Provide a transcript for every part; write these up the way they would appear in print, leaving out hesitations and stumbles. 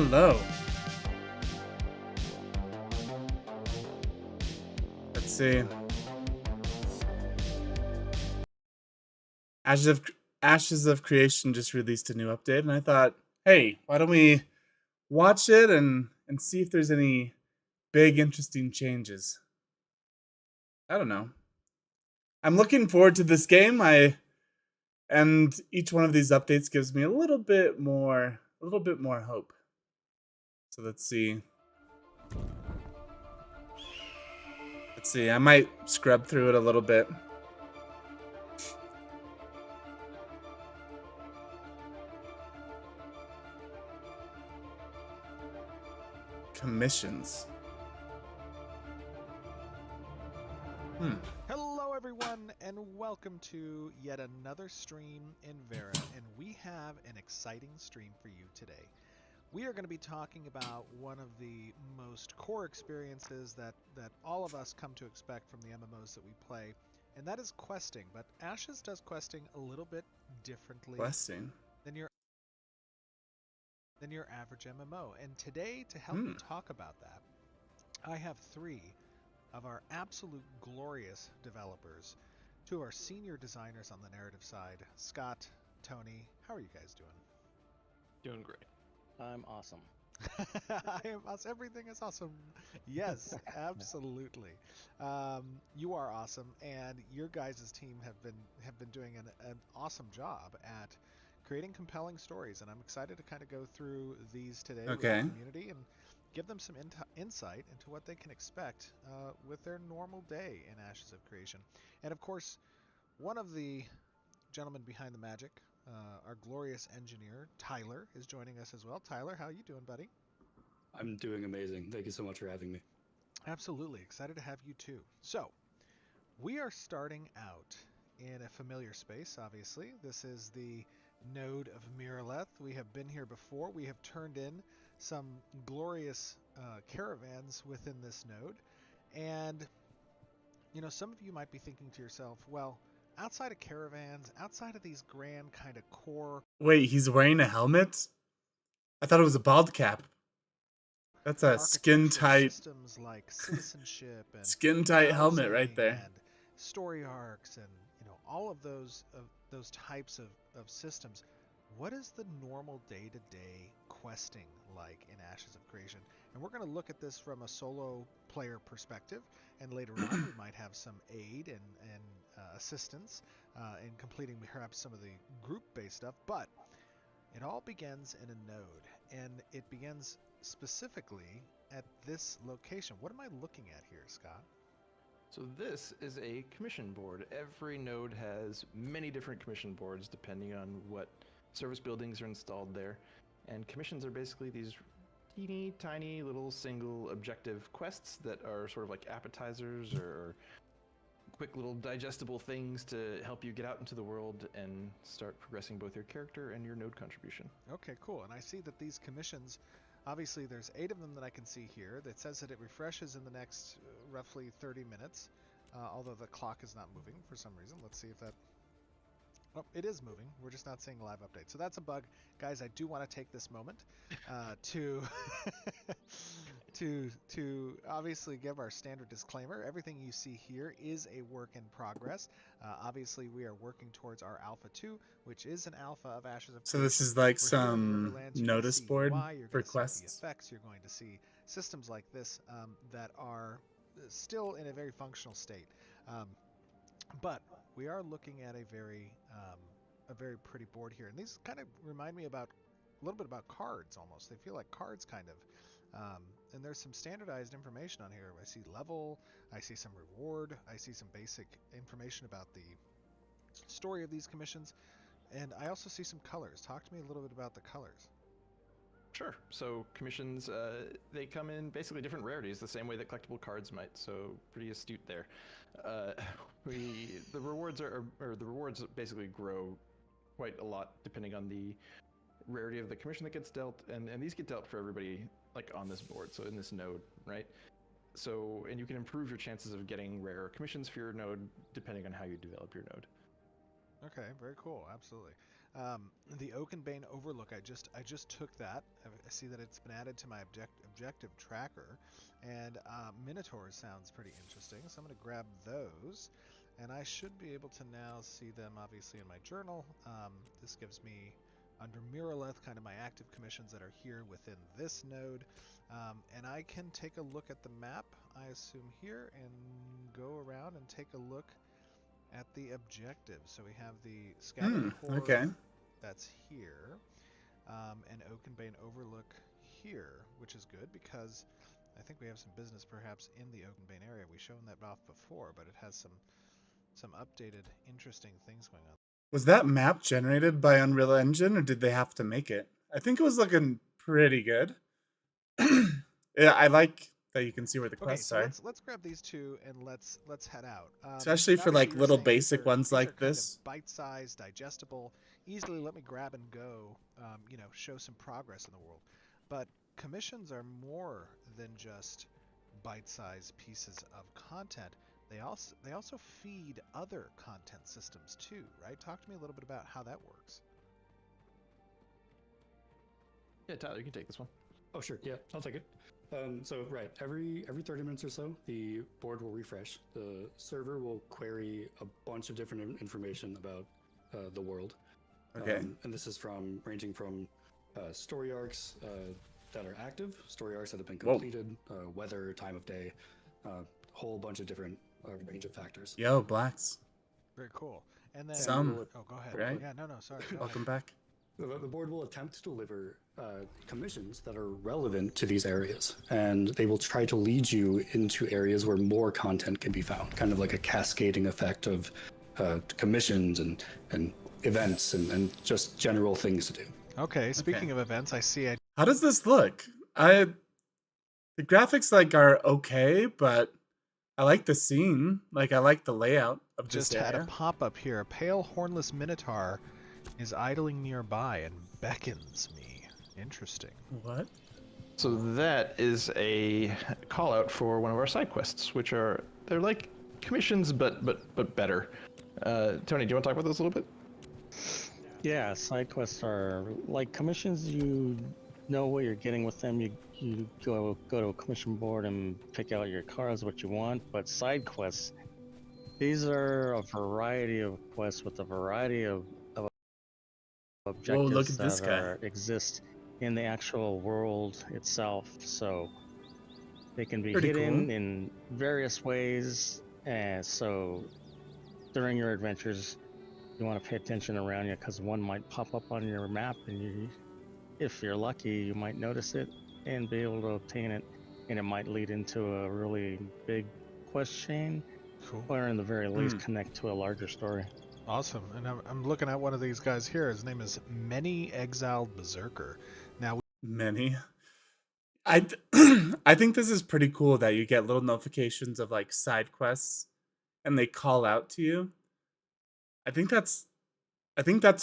hello. Let's see. Ashes of Ashes of Creation just released a new update, and I thought, hey, why don't we watch it and see if there's any big interesting changes? I don't know. I'm looking forward to this game. And each one of these updates gives me a little bit more hope. So let's see. I might scrub through it a little bit. Commissions. Hello everyone and welcome to yet another stream in Vera, and we have an exciting stream for you today. We are going to be talking about one of the most core experiences that all of us come to expect from the MMOs that we play, and that is questing. But Ashes does questing a little bit differently Questing. than your average MMO. And today, to help me talk about that, I have three of our absolute glorious developers, two of our senior designers on the narrative side, Scott, Tony. How are you guys doing? Doing great. I'm awesome. I am awesome. Everything is awesome. Yes, absolutely. You are awesome, and your guys' team have been doing an awesome job at creating compelling stories, and I'm excited to kind of go through these today with the community and give them some insight into what they can expect with their normal day in Ashes of Creation. And of course, one of the gentlemen behind the magic, our glorious engineer, Tyler, is joining us as well. Tyler, how you doing, buddy? I'm doing amazing. Thank you so much for having me. Absolutely. Excited to have you too. So, we are starting out in a familiar space, obviously. This is the node of Miraleth. We have been here before. We have turned in some glorious caravans within this node. And, you know, some of you might be thinking to yourself, well, outside of caravans, outside of these grand kind of core... Wait, he's wearing a helmet? I thought it was a bald cap. That's a skin-tight systems like citizenship and skin-tight helmet right there. And story arcs and, you know, all of those types of systems. What is the normal day-to-day questing like in Ashes of Creation? And we're going to look at this from a solo player perspective, and later on we might have some aid and assistance in completing perhaps some of the group-based stuff, but it all begins in a node, and it begins specifically at this location. What am I looking at here, Scott? So this is a commission board. Every node has many different commission boards depending on what service buildings are installed there. And commissions are basically these teeny tiny little single objective quests that are sort of like appetizers or quick little digestible things to help you get out into the world and start progressing both your character and your node contribution. Okay, cool. And I see that these commissions, obviously there's 8 of them that I can see here. That says that it refreshes in the next roughly 30 minutes, although the clock is not moving for some reason. Let's see if that... Oh, it is moving. We're just not seeing a live update. So that's a bug. Guys, I do want to take this moment to to obviously give our standard disclaimer. Everything you see here is a work in progress. Obviously, we are working towards our Alpha 2, which is an alpha of Ashes of Creation. So this is like some notice board for quests? The effects. You're going to see systems like this that are still in a very functional state. But we are looking at a very pretty board here, and these kind of remind me about a little bit about cards almost. They feel like cards kind of, and there's some standardized information on here. I see level, I see some reward, I see some basic information about the story of these commissions, and I also see some colors. Talk to me a little bit about the colors. Sure. So commissions, they come in basically different rarities, the same way that collectible cards might. So pretty astute there. The rewards basically grow quite a lot depending on the rarity of the commission that gets dealt, and these get dealt for everybody like on this board. So in this node, right? So and you can improve your chances of getting rare commissions for your node depending on how you develop your node. Okay, very cool. Absolutely. The Oakenbane Overlook, I just took that. I see that it's been added to my objective tracker, and Minotaurs sounds pretty interesting, so I'm going to grab those, and I should be able to now see them obviously in my journal. This gives me under Miraleth kind of my active commissions that are here within this node, and I can take a look at the map, I assume here, and go around and take a look at the objectives. So we have the Scattered Horde okay. that's here, and Oakenbane Overlook here, which is good because I think we have some business perhaps in the Oakenbane area. We've shown that off before, but it has some updated interesting things going on. Was that map generated by Unreal Engine, or did they have to make it? I think it was looking pretty good. Yeah, I like that you can see where the Okay, quests so are. let's grab these two and let's head out. Especially for Valerie, like you were little saying basic ones these are like kind of this. bite-sized, digestible, easily let me grab and go. Show some progress in the world. But commissions are more than just bite-sized pieces of content. They also feed other content systems too, right? Talk to me a little bit about how that works. Yeah, Tyler, you can take this one. Oh, sure. Yeah, I'll take it. So, right, every 30 minutes or so, the board will refresh. The server will query a bunch of different information about the world. Okay. And this is ranging from story arcs that are active, story arcs that have been completed, weather, time of day, whole bunch of different range of factors. Yo, Blacks. Very cool. And then Some, oh, go ahead. right? Yeah, no, sorry. Go Welcome ahead. back. The board will attempt to deliver commissions that are relevant to these areas, and they will try to lead you into areas where more content can be found, kind of like a cascading effect of commissions and events and just general things to do. Okay, speaking of events, I see How does this look? The graphics like are okay, but I like the scene. Like I like the layout of just this had a area. pop-up here. A pale hornless minotaur is idling nearby and beckons me. Interesting. What? So that is a call out for one of our side quests, which they're like commissions, but better. Tony, do you want to talk about those a little bit? Yeah, side quests are like commissions. You know what you're getting with them. You go to a commission board and pick out your cards, what you want. But side quests, these are a variety of quests with a variety of objectives look at this guy. exist in the actual world itself. So they can be Pretty hidden cool. in various ways. And so during your adventures, you want to pay attention around you because one might pop up on your map, and if you're lucky, you might notice it and be able to obtain it, and it might lead into a really big quest chain, Cool. or in the very least connect to a larger story. Awesome. And I'm looking at one of these guys here. His name is Many Exiled Berserker. Now, Many. I think this is pretty cool that you get little notifications of like side quests and they call out to you. I think that's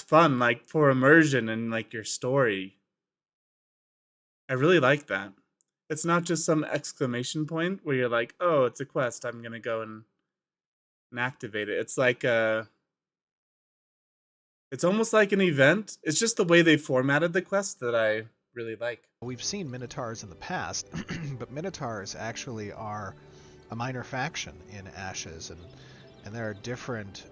fun, like for immersion and like your story. I really like that. It's not just some exclamation point where you're like, oh, it's a quest, I'm gonna go and activate it. It's like it's almost like an event. It's just the way they formatted the quest that I really like. we've seen Minotaurs in the past, but Minotaurs actually are a minor faction in Ashes, and there are different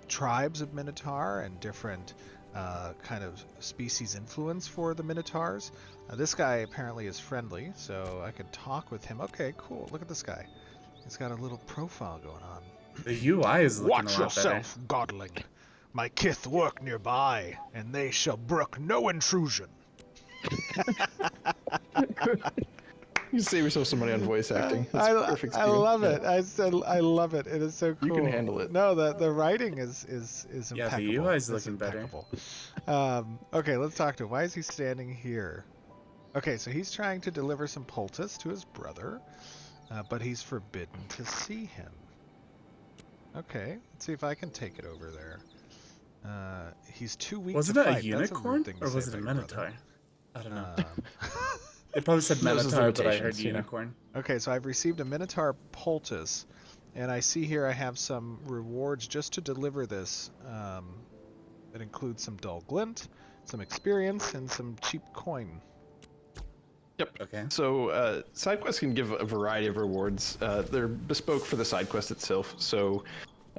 tribes of Minotaur and different kind of species influence for the Minotaurs. This guy apparently is friendly, so I could talk with him. Okay, cool. Look at this guy. He's got a little profile going on. The UI is looking Watch a lot yourself, godling. My kith work nearby, and they shall brook no intrusion. You save yourself some money on voice acting. That's perfect. I Steven. love Yeah. it. I love it. It is so cool. You can handle it. No, the writing is Yeah, impeccable. the UI is It's looking better. impeccable. Okay, let's talk to him. Why is he standing here? Okay, so he's trying to deliver some poultice to his brother, but he's forbidden to see him. Okay, let's see if I can take it over there. He's too weak Was to it a fight. That's unicorn rude thing to or say was it a about your brother. minotaur? I don't know. Um, They probably said Those is minotaur, but I heard limitations, you know. unicorn. Okay, so I've received a Minotaur poultice, and I see here I have some rewards just to deliver this It includes some dull glint, some experience, and some cheap coin. Okay. So side quests can give a variety of rewards. They're bespoke for the side quest itself. So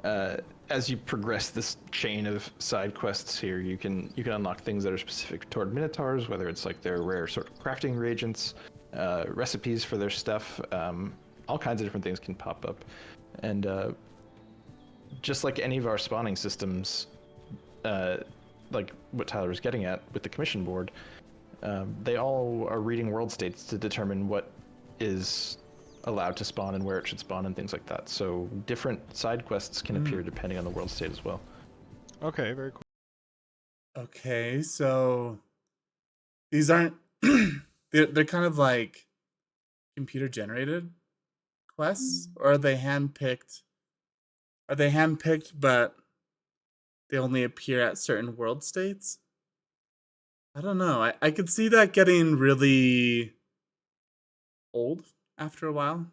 as you progress this chain of side quests here, you can unlock things that are specific toward Minotaurs, whether it's like their rare sort of crafting reagents, recipes for their stuff. All kinds of different things can pop up, and just like any of our spawning systems, like what Tyler was getting at with the commission board. They all are reading world states to determine what is allowed to spawn and where it should spawn and things like that. So different side quests can appear depending on the world state as well. Okay, very cool. Okay, so these aren't they're kind of like computer generated quests, or are they handpicked? Are they handpicked but they only appear at certain world states? I don't know. I could see that getting really old after a while.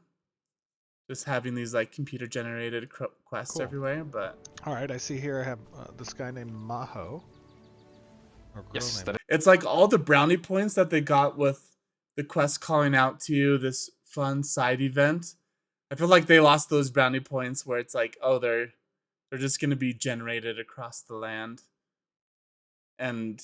Just having these like computer generated quests Cool. everywhere, but All right, I see here I have this guy named Maho. Or girl Yes, named that it's like all the brownie points that they got with the quest calling out to you, this fun side event. I feel like they lost those brownie points where it's like, oh, they're just gonna be generated across the land. And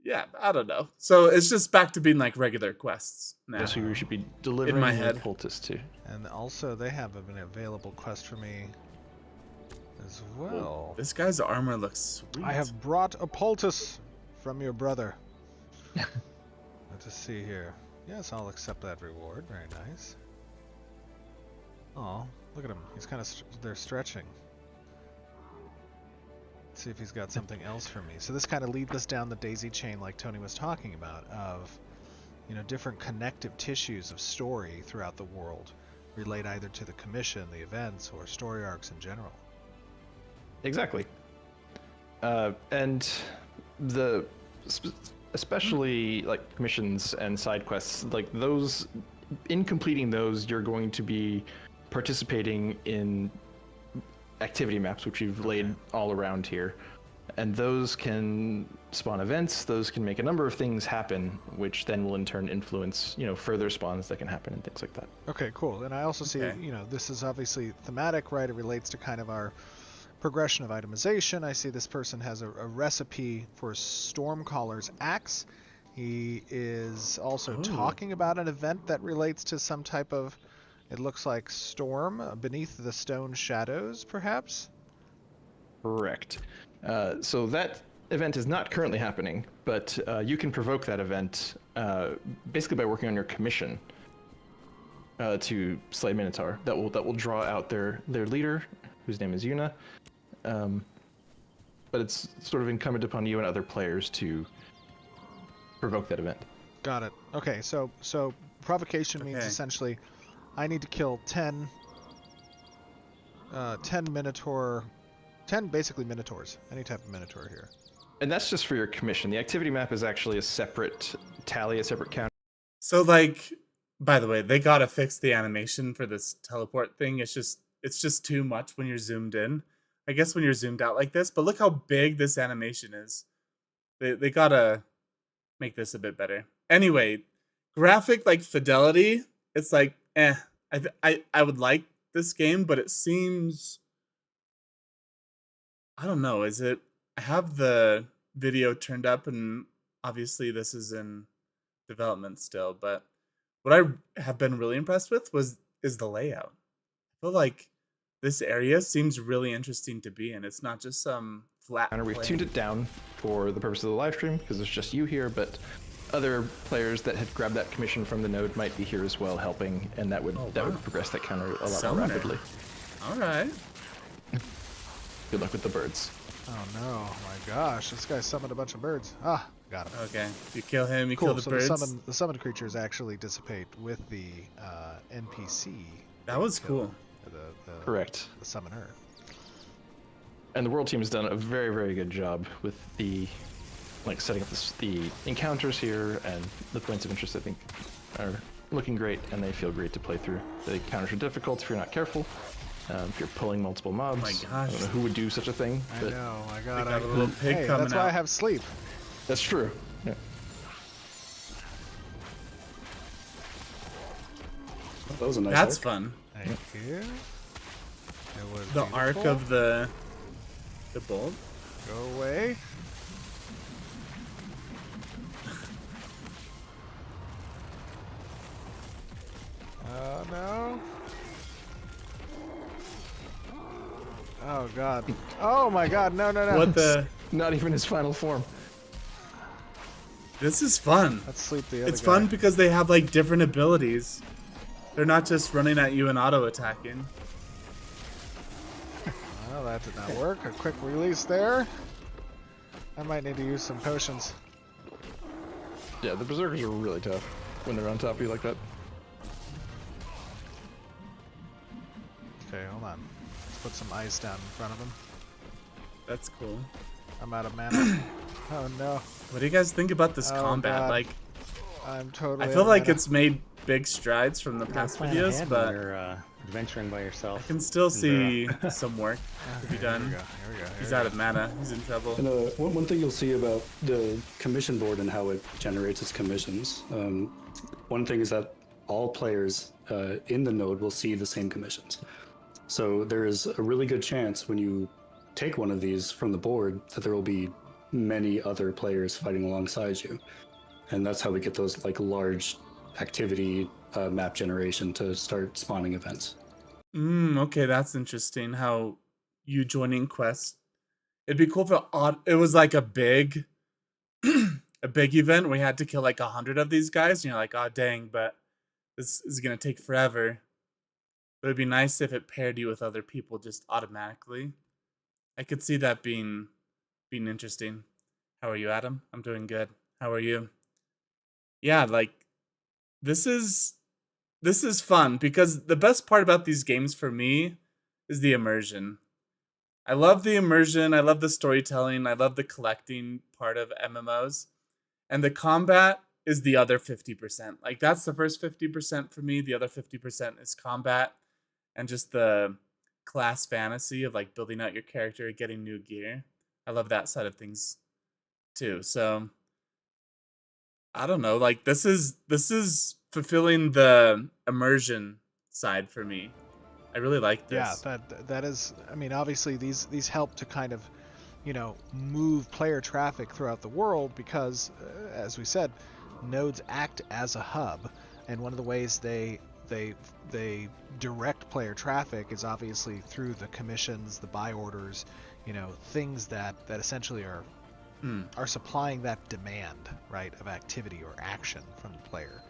yeah, I don't know. So it's just back to being like regular quests now. That's who you should be delivering my your head. poultice to. And also, they have an available quest for me as well. This guy's armor looks sweet. I have brought a poultice from your brother. Let's see here. Yes, I'll accept that reward. Very nice. Oh, look at him. He's kind of they're stretching. Let's see if he's got something else for me. So this kind of leads us down the daisy chain like Tony was talking about of, you know, different connective tissues of story throughout the world relate either to the commission, the events, or story arcs in general. Exactly. And the especially like missions and side quests, like those, in completing those, you're going to be participating in activity maps, which you've laid all around here. And those can spawn events, those can make a number of things happen, which then will in turn influence, you know, further spawns that can happen and things like that. Okay, cool. And I also see, Okay. you know, this is obviously thematic, right? It relates to kind of our progression of itemization. I see this person has a recipe for Stormcaller's axe. He is also Ooh. talking about an event that relates to some type of, it looks like storm beneath the stone shadows, perhaps? Correct. So that event is not currently happening, but you can provoke that event basically by working on your commission to slay Minotaur. That will draw out their leader, whose name is Yuna. But it's sort of incumbent upon you and other players to provoke that event. Got it. Okay, so provocation means Okay. essentially I need to kill 10 Minotaur, 10 basically Minotaurs, any type of Minotaur here. And that's just for your commission. The activity map is actually a separate tally, a separate count. So like, by the way, they gotta fix the animation for this teleport thing. It's just too much when you're zoomed in. I guess when you're zoomed out like this, but look how big this animation is. They gotta make this a bit better. Anyway, graphic like fidelity, it's like I would like this game, but it seems, I don't know, is it, I have the video turned up and obviously this is in development still, but what I have been really impressed with is the layout. I feel like this area seems really interesting to be in. It's not just some flat We've plain. tuned it down for the purpose of the live stream because it's just you here, but other players that had grabbed that commission from the node might be here as well helping, and that would Oh, that wow. would progress that counter a lot more Summoner. rapidly. All right. Good luck with the birds. Oh no, my gosh, this guy summoned a bunch of birds. Ah, got him. Okay. You kill him, you Cool, kill the so birds. the summoned creatures actually dissipate with the NPC. That was kill cool. The Correct. The summoner. And the world team has done a very, very good job with the setting up the encounters here, and the points of interest I think are looking great, and they feel great to play through. The encounters are difficult if you're not careful, If you're pulling multiple mobs, my I gosh. don't know who would do such a thing. I But know. I They got got a little pig hey, coming that's why I out. have sleep. that's true. Yeah. That was a nice That's arc. fun. Thank you. It was The arc beautiful. of the bolt. Go away. Oh no. Oh god. Oh my god. No, no, no. What the? Not even his final form. This is fun. Let's sleep the other It's guy. fun because they have like different abilities. They're not just running at you and auto attacking. Well, that did not work. A quick release there. I might need to use some potions. Yeah, the berserkers are really tough when they're on top of you like that. Okay, hold on. Let's put some ice down in front of him. That's cool. I'm out of mana. Oh no. What do you guys think about this Oh, combat? God. Like, I'm totally I out feel of like mana. it's made big strides from the past Plan videos, ahead when but you're adventuring by I yourself. can still see Enduro. some work to be Here we done. go. Here we go. Here He's we out go. of mana. He's in trouble. And one thing you'll see about the commission board and how it generates its commissions, one thing is that all players in the node will see the same commissions. So there is a really good chance when you take one of these from the board that there will be many other players fighting alongside you. And that's how we get those like large activity map generation to start spawning events. Okay, that's interesting. How you joining quests? It'd be cool if it was like a big, a big event where you had to kill like 100 of these guys, and you're like, oh dang, but this is gonna take forever. But it'd be nice if it paired you with other people just automatically. I could see that being interesting. How are you, Adam? I'm doing good. How are you? Yeah, like this is fun because the best part about these games for me is the immersion. I love the immersion, I love the storytelling, I love the collecting part of MMOs. And the combat is the other 50%. Like that's the first 50% for me, the other 50% is combat and just the class fantasy of like building out your character, getting new gear. I love that side of things too. So I don't know, like this is fulfilling the immersion side for me. I really like this. Yeah, that is. I mean, obviously these help to kind of, move player traffic throughout the world because, as we said, nodes act as a hub, and one of the ways they direct player traffic is obviously through the commissions, the buy orders, things that essentially are supplying that demand, right, of activity or action from the player.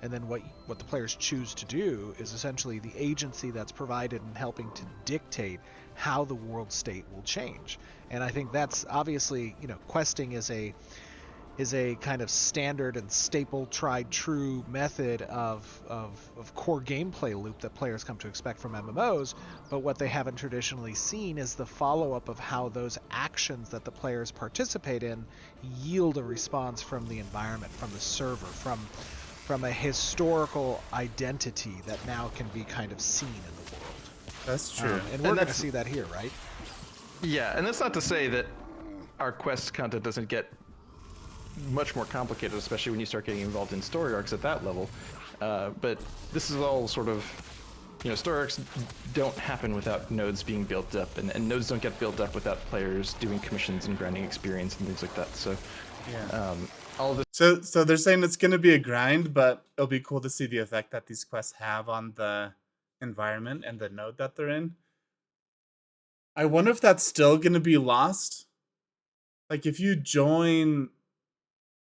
And then what the players choose to do is essentially the agency that's provided in helping to dictate how the world state will change. And I think that's obviously, questing is a kind of standard and staple, tried true method of core gameplay loop that players come to expect from MMOs. But what they haven't traditionally seen is the follow-up of how those actions that the players participate in yield a response from the environment, from the server, from a historical identity that now can be kind of seen in the world. That's true. And we're going to that's- see that here, right? Yeah, and that's not to say that our quest content doesn't get much more complicated, especially when you start getting involved in story arcs at that level. But this is all sort of, story arcs don't happen without nodes being built up, and nodes don't get built up without players doing commissions and grinding experience and things like that. So, Yeah. all of this. So they're saying it's going to be a grind, but it'll be cool to see the effect that these quests have on the environment and the node that they're in. I wonder if that's still going to be lost. Like if you join,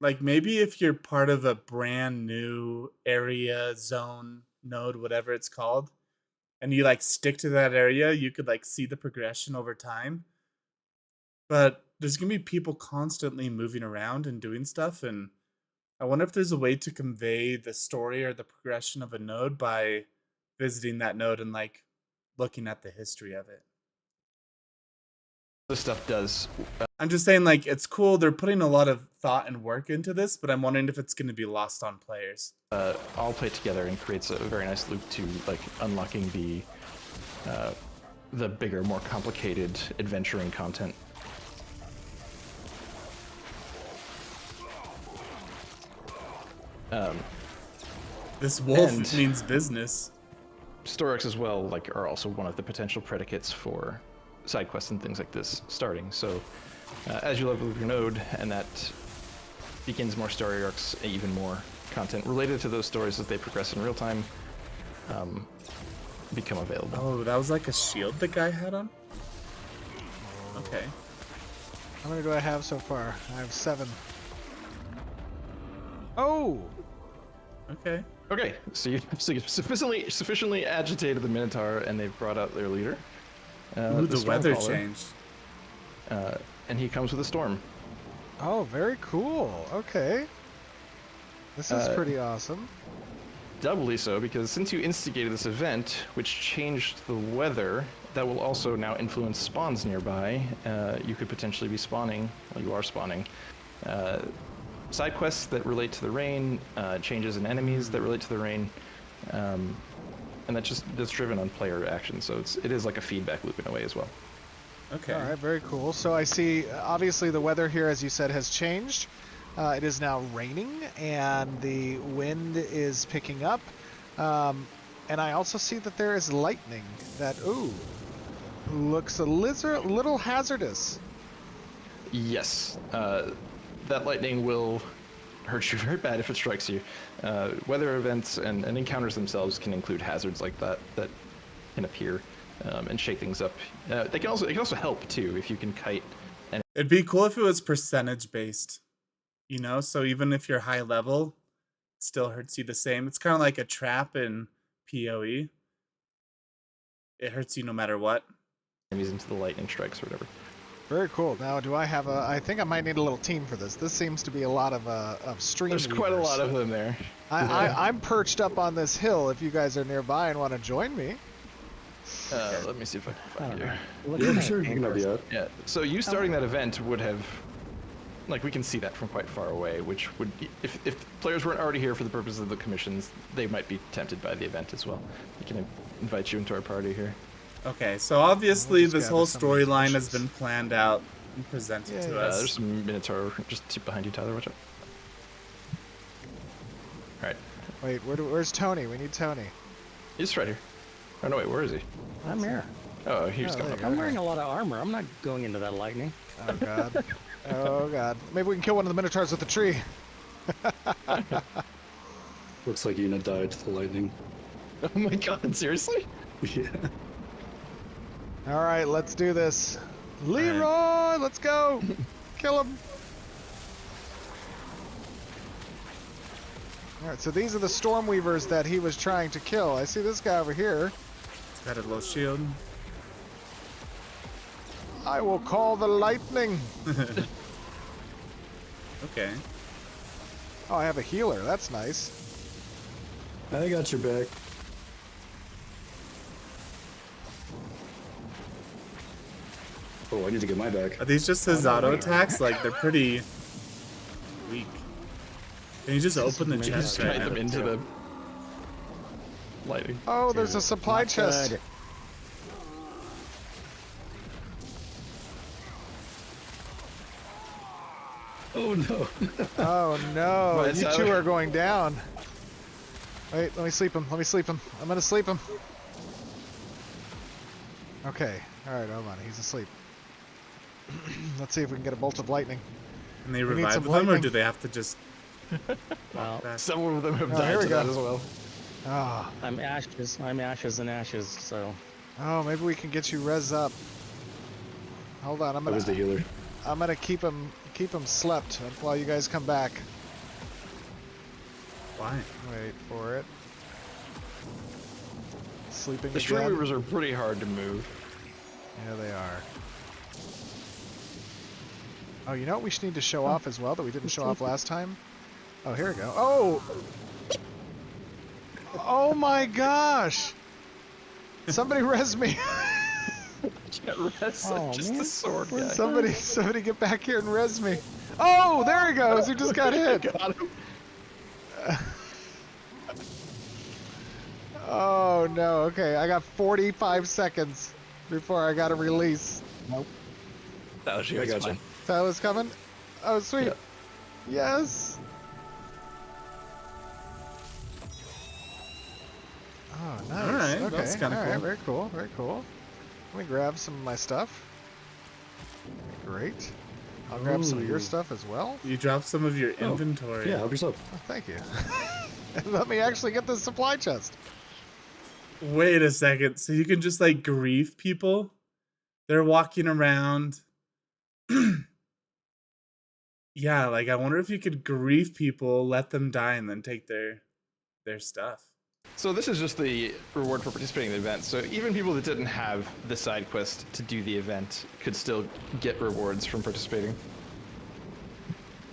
like maybe if you're part of a brand new area, zone, node, whatever it's called, and you like stick to that area, you could like see the progression over time. But there's going to be people constantly moving around and doing stuff, and I wonder if there's a way to convey the story or the progression of a node by visiting that node and like looking at the history of it. This stuff does. I'm just saying, like, it's cool. They're putting a lot of thought and work into this, but I'm wondering if it's going to be lost on players. All play together and creates a very nice loop to like unlocking the the bigger, more complicated adventuring content. This wolf And- means business. Storyarcs as well, like, are also one of the potential predicates for side quests and things like this starting. So, as you level up your node, and that begins more story arcs, even more content related to those stories as they progress in real time, become available. Oh, that was like a shield the guy had on? Okay. How many do I have so far? I have 7. Oh! Okay. Okay, so you've sufficiently agitated the Minotaur, and they've brought out their leader. Ooh, the weather Stormcaller, changed. and he comes with a storm. Oh, very cool. Okay. This is Uh, pretty awesome. Doubly so, because since you instigated this event, which changed the weather, that will also now influence spawns nearby. You could potentially be spawning, well, you are spawning, side quests that relate to the rain, changes in enemies that relate to the rain, and that's driven on player action. So it is like a feedback loop in a way as well. Okay. All right, very cool. So I see, obviously, the weather here, as you said, has changed. It is now raining, and the wind is picking up. And I also see that there is lightning that, ooh, looks a little hazardous. Yes, that lightning will hurt you very bad if it strikes you. Weather events and encounters themselves can include hazards like that can appear and shake things up. It can also help too if you can kite. It'd be cool if it was percentage based. You know, so even if you're high level, it still hurts you the same. It's kind of like a trap in PoE. It hurts you no matter what. Enemies into the lightning strikes or whatever. Very cool. Now, do I have I think I might need a little team for this. This seems to be a lot of stream There's quite a weavers. lot of them there. I'm perched up on this hill. If you guys are nearby and want to join me. Let me see if I can I find don't you. know. Look Yeah, at sure, you can help you out. Yeah. So you starting that event would have, like, we can see that from quite far away, which would, if players weren't already here for the purposes of the commissions, they might be tempted by the event as well. We can invite you into our party here. Okay, so obviously just this gather whole some of these storyline has bushes. been planned out and presented Yeah, to yeah. us. There's some Minotaur just behind you, Tyler. Watch out. All right. Wait, where's Tony? We need Tony. He's right here. Oh no, wait, where is he? I'm here. Oh, he's Oh, coming there up. you I'm go. wearing a lot of armor. I'm not going into that lightning. Oh god. Oh god. Maybe we can kill one of the Minotaurs with the tree. Looks like Una died to the lightning. Oh my god, seriously? Yeah. All right, let's do this. Leroy, let's go. Kill him. All right, so these are the Stormweavers that he was trying to kill. I see this guy over here. It's got a little shield. I will call the lightning. Okay. Oh, I have a healer. That's nice. I got your back. Oh, I need to get my back. Are these just his auto attacks? Like, they're pretty weak. Can you just open the maybe chest just Kite right them now? into the lightning. Oh, there's a Dude, supply not chest. good. Oh no. Oh no, Right, you so- two are going down. Wait, let me sleep him. Let me sleep him. I'm gonna sleep him. Okay, alright, hold on. He's asleep. Let's see if we can get a bolt of lightning. Can they We need revive some them, or lightning. do they have to just Well, back? Some of them have Oh, died here we to go. that as well. Ah, I'm ashes. I'm ashes and ashes. So oh, maybe we can get you res up. Hold on, I was the healer. I'm gonna keep him slept while you guys come back. Why? Wait for it. Sleeping The again. Streamweavers are pretty hard to move. Yeah, they are. Oh, you know what we should need to show off as well that we didn't show off last time? Oh, here we go. Oh! Oh my gosh! Somebody res me! Can't rest. Oh, Just man. a sword guy. Somebody get back here and res me. Oh, there he goes! He just got hit! Got him. Oh Oh no. Okay, I got 45 seconds before I got to release. That was you. I It's gotcha. fine. Tyler's coming. Oh sweet. Yeah. Yes. Oh nice. Alright, okay. that's kinda Alright, cool. very cool. Very cool. Let me grab some of my stuff. Great. I'll grab some of your Ooh. stuff as well. You dropped some of your Oh, inventory. Yeah, help yourself. Oh, thank you. And let me actually get the supply chest. Wait a second. So you can just like grieve people? They're walking around. Yeah, like I wonder if you could grieve people, let them die, and then take their stuff. So this is just the reward for participating in the event. So even people that didn't have the side quest to do the event could still get rewards from participating.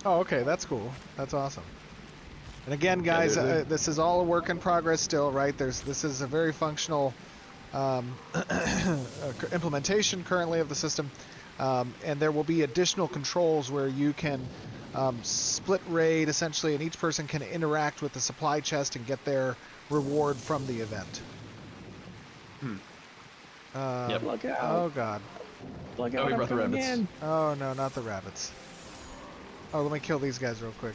Oh, okay, that's cool. That's awesome. And again, guys, this is all a work in progress still, right? This is a very functional implementation currently of the system, and there will be additional controls where you can split raid essentially, and each person can interact with the supply chest and get their reward from the event. Yep. Look out! Oh God. Look Oh, out! we I'm brought the coming rabbits. in. Oh no, not the rabbits. Oh, let me kill these guys real quick.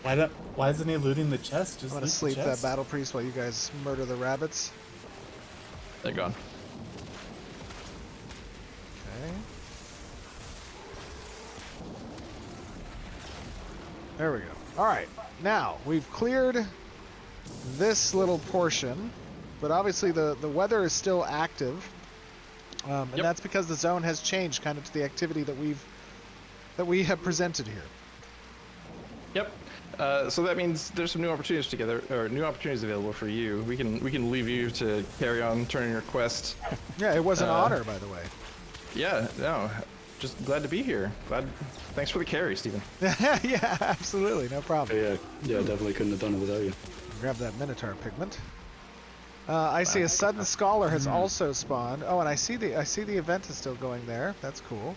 Why isn't he looting the chest? Just I'm gonna loot the sleep that chest. battle priest while you guys murder the rabbits. They're gone. Okay. There we go. All right. Now we've cleared this little portion, but obviously the weather is still active, and Yep. that's because the zone has changed kind of to the activity that we have presented here. Yep. So that means there's some new opportunities new opportunities available for you. We can leave you to carry on turning your quest. Yeah, it was an Uh, honor, by the way. Yeah. No. Just glad to be here. Thanks for the carry, Stephen. Yeah, absolutely, no problem. Yeah, definitely couldn't have done it without you. Grab that Minotaur pigment. I see a sudden scholar has also spawned. Oh, and I see the event is still going there. That's cool.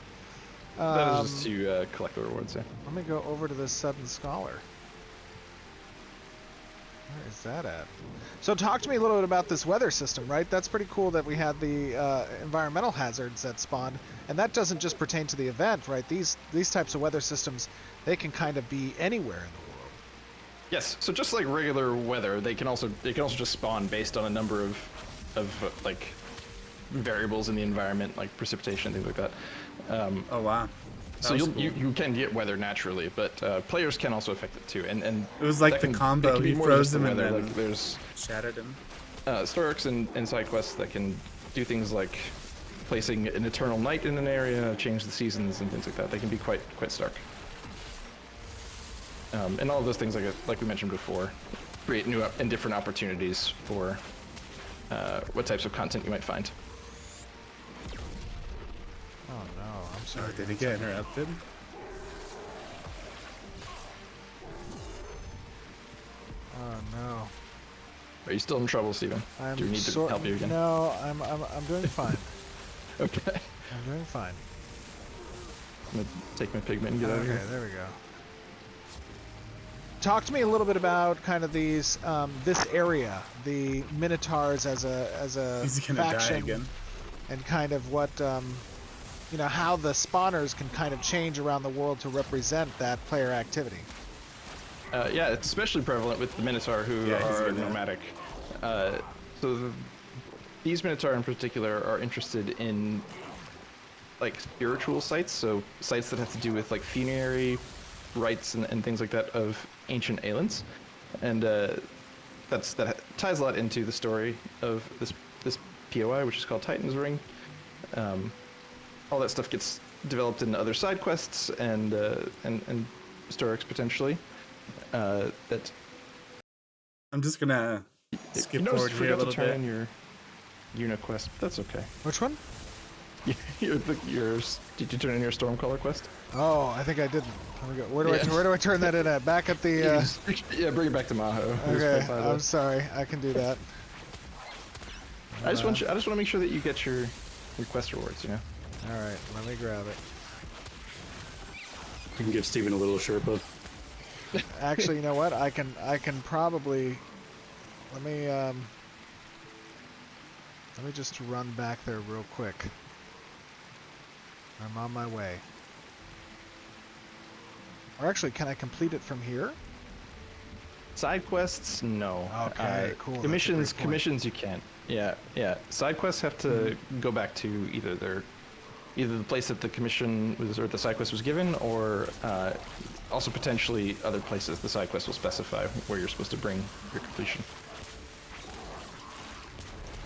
That is just to collect the rewards. Yeah. Let me go over to this sudden scholar. Where is that at? So talk to me a little bit about this weather system, right? That's pretty cool that we had the environmental hazards that spawned, and that doesn't just pertain to the event, right? These types of weather systems, they can kind of be anywhere in the world. Yes. So just like regular weather, they can also just spawn based on a number of like variables in the environment, like precipitation, things like that. Oh wow. So That was you can get weather naturally, but players can also affect it too. And It was like that the can- combo, it can be he more froze just the him and weather, then- like there's Shattered him. Storks and side quests that can do things like placing an eternal night in an area, change the seasons and things like that. They can be quite stark. And all of those things, like we mentioned before, create new and different opportunities for what types of content you might find. Oh no, I'm sorry. Oh, did he get interrupted? Oh no. Are you still in trouble, Stephen? I'm Do we need to help you again? No, I'm doing fine. Okay. I'm doing fine. I'm gonna take my pigment and get out of Okay, here. there we go. Talk to me a little bit about kind of these this area, the Minotaurs as a He's gonna die faction, again. and kind of what you know, how the spawners can kind of change around the world to represent that player activity. Yeah, it's especially prevalent with the Minotaur, who Yeah, he's are gonna- nomadic. These Minotaur in particular are interested in like spiritual sites, so sites that have to do with like funerary rites and things like that of ancient aliens, and that ties a lot into the story of this POI, which is called Titan's Ring. All that stuff gets developed in other side quests and Storks potentially. That I'm just gonna skip you noticed forward you here a forgot to little turn in bit. your Una quest. That's okay. Which one? Did you turn in your Stormcaller quest? Oh, I think I didn't. Let me go. Where Yeah. do I turn that in at? Back at the. Yeah, bring it back to Maho. It was Okay, quite fun, I'm though. sorry. I can do that. I just want to make sure that you get your quest rewards. You know. All right, let me grab it. You can give Steven a little Sherpa. Actually, you know what? I can probably. Let me Let me just run back there real quick. I'm on my way. Or actually, can I complete it from here? Side quests, no. Okay, cool, that's a Commissions, great point. commissions, you can't. Yeah, yeah. Side quests have to go back to either the place that the commission was or the side quest was given, or also potentially other places the side quest will specify where you're supposed to bring your completion.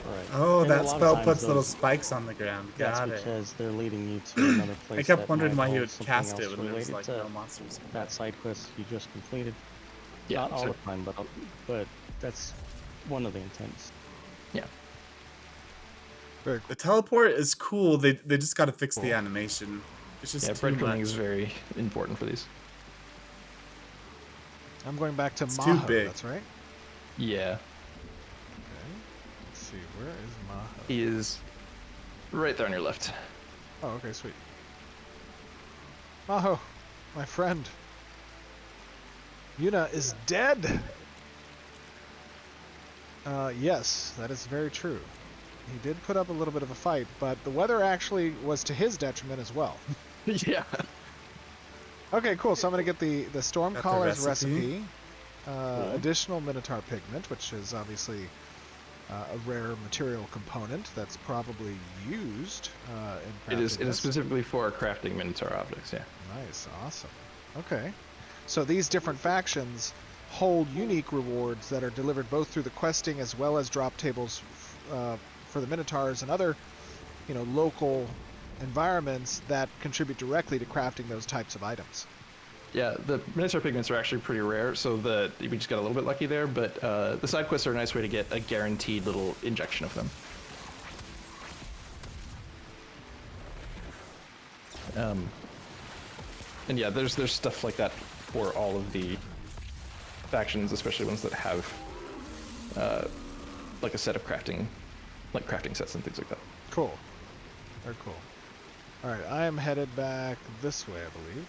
Right. Oh, And a that lot of spell times puts little those- spikes on the ground. That's Got it. because they're leading you to another place. I kept that wondering might why he hold would something cast it else when there was related like to no monsters. that side quest you just completed. Yeah, Not all so- the time, but that's one of the intents. yeah. Very The teleport is cool. They just got to fix the Cool. animation. It's just Yeah, too breadcrumbing much. is very important for these. I'm going back to It's too Maho, big. that's right? Yeah, Okay. Let's see, where is Maho? he is right there on your left. Oh, okay, sweet. Maho, my friend. Yuna is dead! Yes, that is very true. He did put up a little bit of a fight, but the weather actually was to his detriment as well. Yeah. Okay, cool. So I'm going to get the Stormcaller's recipe. recipe. Additional Minotaur pigment, which is obviously a rare material component that's probably used in crafting It is this. specifically for crafting Minotaur objects, yeah. Nice, awesome. Okay. So these different factions hold unique rewards that are delivered both through the questing as well as drop tables for the Minotaurs and other, local environments that contribute directly to crafting those types of items. Yeah, the Minotaur pigments are actually pretty rare, so we just got a little bit lucky there, but the side quests are a nice way to get a guaranteed little injection of them. And yeah, there's stuff like that for all of the factions, especially ones that have like a set of crafting sets and things like that. Cool. Very cool. All right, I am headed back this way, I believe.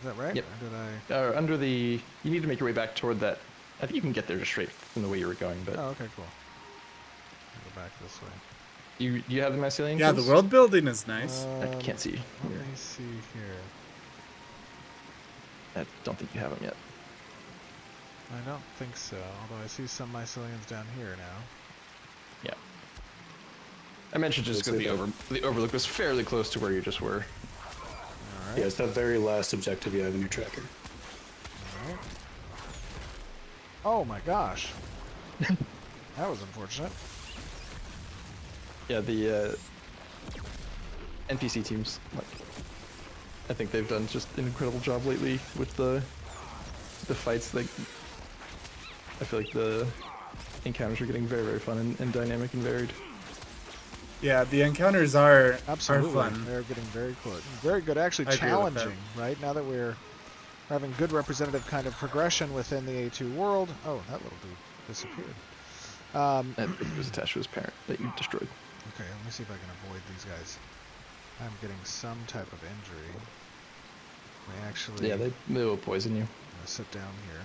Is that right? Yep. Or did I? Under the, you need to make your way back toward that. I think you can get there just straight from the way you were going, but Oh, okay, cool. I'll go back this way. you have the mycelium? Yeah, the tools? world building is nice. I can't see. Let Here. me see here. I don't think you have them yet. I don't think so, although I see some myceliums down here now. Yeah. I mentioned just because the overlook was fairly close to where you just were. All right. Yeah, it's that very last objective you have in your tracker. All right. Oh my gosh. That was unfortunate. Yeah, the NPC teams, I think they've done just an incredible job lately with the fights. Like, I feel like the encounters are getting very, very fun and dynamic and varied. Yeah, the encounters are Absolutely. fun. They're getting very close. Very good. Actually I agree with that. challenging, right? Now that we're having good representative kind of progression within the A2 world. Oh, that little dude disappeared. It was attached to his parent that you destroyed. Okay, let me see if I can avoid these guys. I'm getting some type of injury. Let me actually Yeah, they will poison you. I'm gonna sit down here.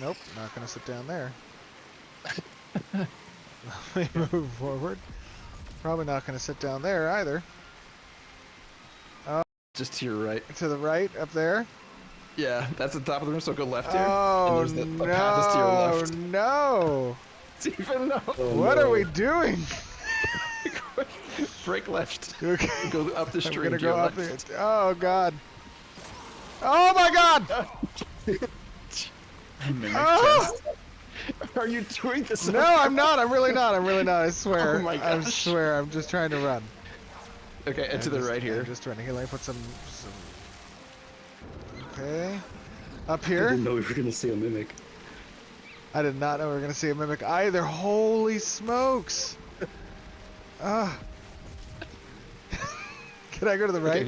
Nope, not gonna sit down there. Let me move forward. Probably not gonna sit down there either. Just to your right. To the right, up there. Yeah, that's the top of the room, so go left here. Oh and there's the path is to your no, left. no! Even no. What are we doing? Break left. Okay. Go up the I'm stream gonna to your go up left. there. Oh god. Oh my god! Mimic Oh! chest. Are you doing this? No, I'm not. I'm really not. I'm really not. I swear. Oh my I gosh. swear. I'm just trying to run. Okay, and to the right here. I'm just running. Here, let me put some. Okay. Up I here. didn't know we were gonna see a mimic. I did not know we were gonna see a mimic either. Holy smokes! Ah. Can I go to the Okay, right?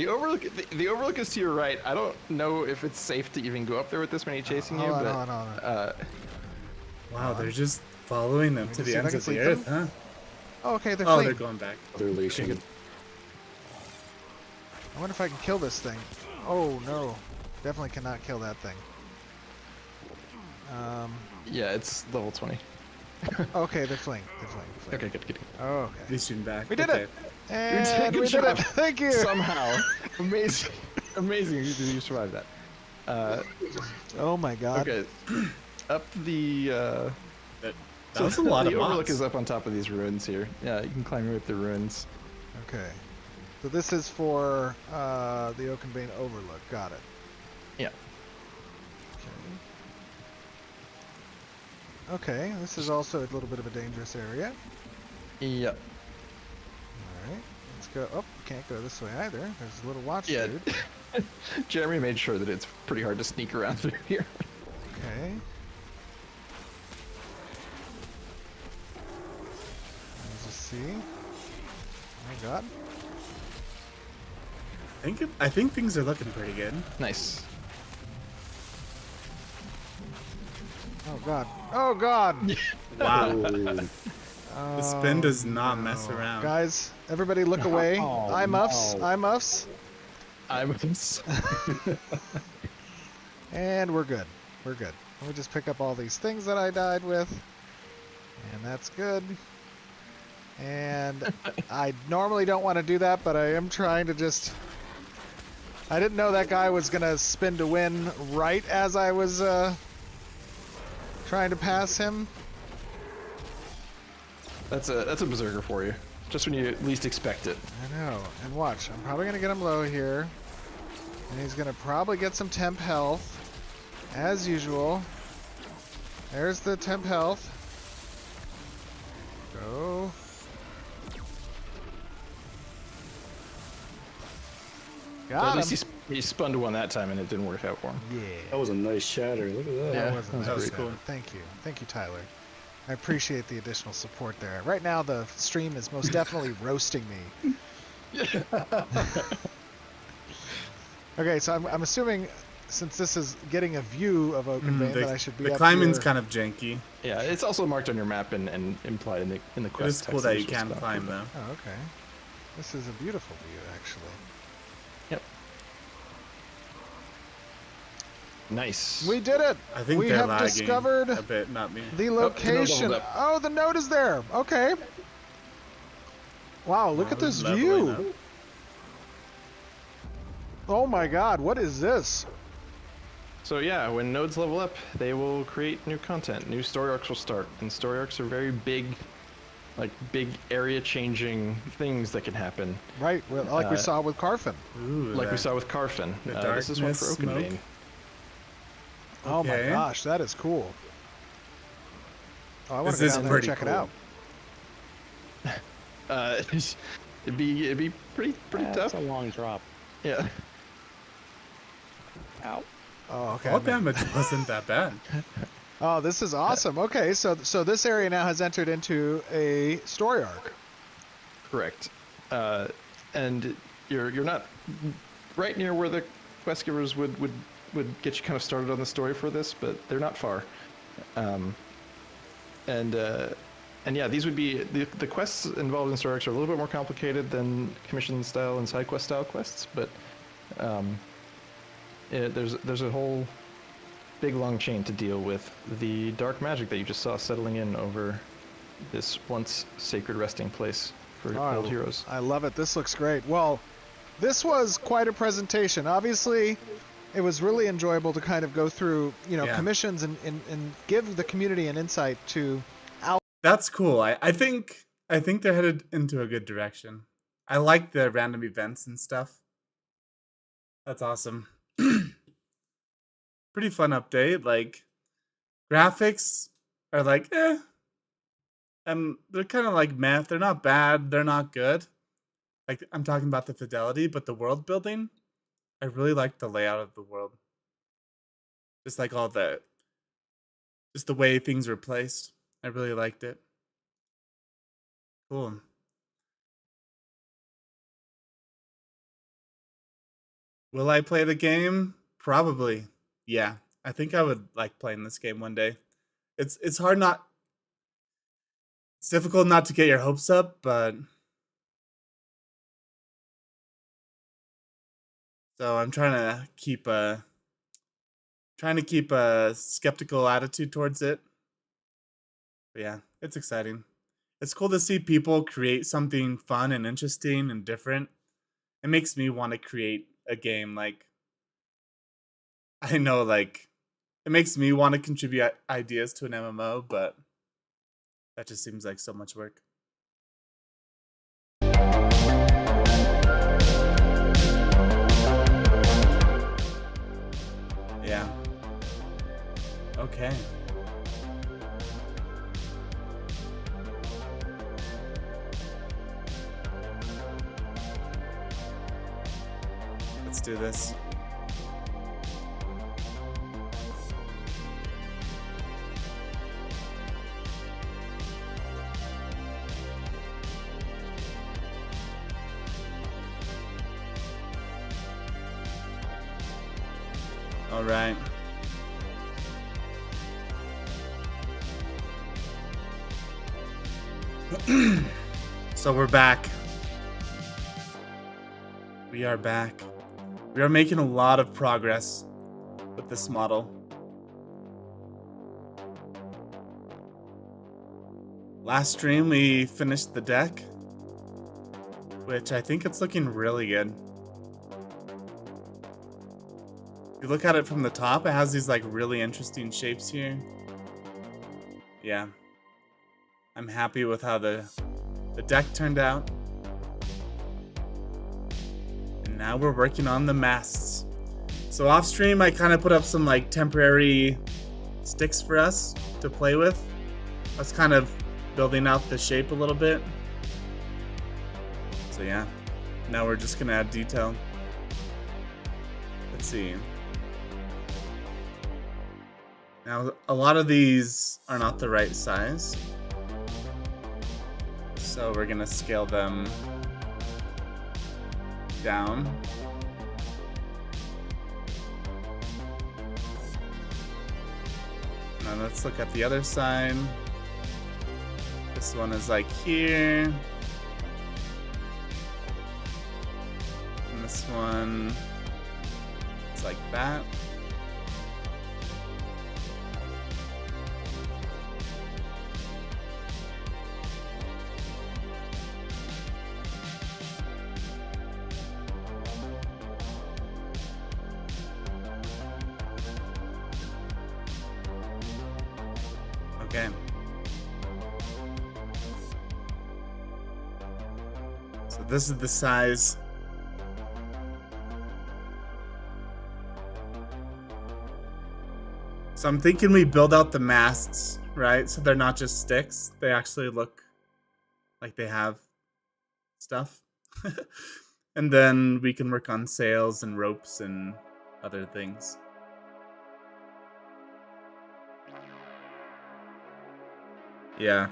the overlook is to your right. I don't know if it's safe to even go up there with this many chasing you, Hold on, but hold on, hold on. Wow, they're just following them me to just the see if I ends can of the sleep earth, them. huh? Oh, okay, they're Oh, fleeing. they're going back. They're leashing. good. I wonder if I can kill this thing. Oh no, definitely cannot kill that thing. yeah, it's level 20. Okay, they're fleeing. They're fleeing. They're Okay, fleeing. good. Okay. He's shooting back. We did Okay. it! And good we did it! job. Thank you! Somehow, amazing, amazing. You survived that. Oh my god. Okay, up the. That was a lot the of overlook mods. is up on top of these ruins here. Yeah, you can climb right up the ruins. Okay. So this is for the Oakenbane Overlook. Got it. Yeah. Okay, this is also a little bit of a dangerous area. Yep. Alright, let's go. Oh, can't go this way either. There's a little watch Yeah. dude. Jeremy made sure that it's pretty hard to sneak around through here. Okay. Let's just see. Oh my god. I think things are looking pretty good. Nice. Oh god. Oh god! Wow. Oh, The spin does not no. mess around. Guys, everybody look away. Oh, Eye muffs. no. Eye muffs. I'm. And we're good. We're good. Let me just pick up all these things that I died with. And that's good. And I normally don't want to do that, but I am trying to just... I didn't know that guy was going to spin to win right as I was trying to pass him. That's a berserker for you. Just when you least expect it. I know. And watch. I'm probably going to get him low here. And he's going to probably get some temp health. As usual. There's the temp health. Go. But Got at him. least he spun to one that time and it didn't work out for him. Yeah. that was a nice shatter. Look at that. Yeah. That was, that was nice. pretty cool. Thank you. Thank you, Tyler. I appreciate the additional support there. Right now, the stream is most definitely roasting me. Okay, so I'm assuming, since this is getting a view of Oakenbane, that I should be the up climbing's here. kind of janky. Yeah, it's also marked on your map and implied in the It quest. is cool text that you just can about climb it. though. Oh, okay. This is a beautiful view, actually. Yep. Nice. We did it! I think We they're have lagging discovered a bit, not me. the the node location. leveled up. Oh, the node is there. Okay. Wow, look at this Leveling view. up. Oh my god, what is this? So yeah, when nodes level up, they will create new content. New story arcs will start, and story arcs are very big, like big area-changing things that can happen. Right, well, like we saw with Carfin. Ooh, Like we that- saw with Carfin. the This is one for darkness, smoke. Oakenbane. Oh my Okay. gosh, that is cool. Oh, I want This to go is down there and pretty check it cool. out. It'd be pretty That's tough. a long drop. Yeah. Ow. Oh, okay. All damage wasn't that bad. Oh, this is awesome. Okay, so this area now has entered into a story arc. Correct. And you're not right near where the quest givers would get you kind of started on the story for this, but they're not far. And yeah, these would be the quests involved in story arcs are a little bit more complicated than commission style and side quest style quests, but there's a whole big long chain to deal with. The dark magic that you just saw settling in over this once sacred resting place for old heroes. I love it. This looks great. Well, this was quite a presentation. Obviously, it was really enjoyable to kind of go through, Yeah. commissions and give the community an insight to That's cool. I think they're headed into a good direction. I like the random events and stuff. That's awesome. Pretty fun update. Like graphics are like they're kind of like meh. They're not bad. They're not good. Like I'm talking about the fidelity, but the world building, I really like the layout of the world. Just like just the way things were placed. I really liked it. Cool. Will I play the game? Probably. Yeah. I think I would like playing this game one day. It's hard not it's difficult not to get your hopes up, but so I'm trying to keep a skeptical attitude towards it. But yeah, it's exciting. It's cool to see people create something fun and interesting and different. It makes me want to create a game. Like, I know, like, it makes me want to contribute ideas to an MMO, but that just seems like so much work. Yeah. Okay. Let's do this. All right. So we're back. We are back. We are making a lot of progress with this model. Last stream we finished the deck, which I think it's looking really good. If you look at it from the top, it has these like really interesting shapes here. Yeah. I'm happy with how the deck turned out. And now we're working on the masts. So off stream, I kind of put up some like temporary sticks for us to play with. I was kind of building out the shape a little bit. So yeah, now we're just gonna add detail. Let's see. Now, a lot of these are not the right size. So we're gonna scale them down. Now let's look at the other side. This one is like here. And this one is like that. Okay. So this is the size. So I'm thinking we build out the masts, right? So they're not just sticks. They actually look like they have stuff. And then we can work on sails and ropes and other things. Yeah.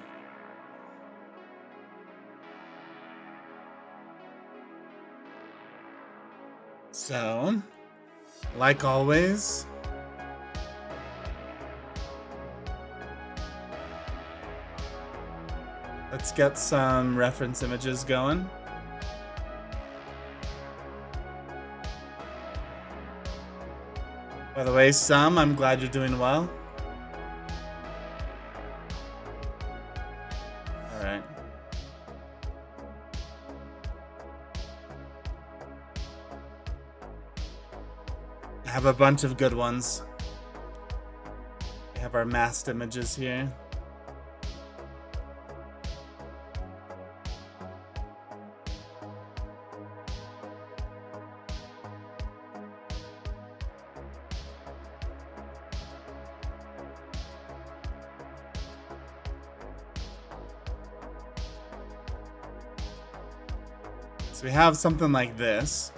So, like always, let's get some reference images going. By the way, Sam, I'm glad you're doing well. Alright. I have a bunch of good ones. We have our mast images here. So we have something like this.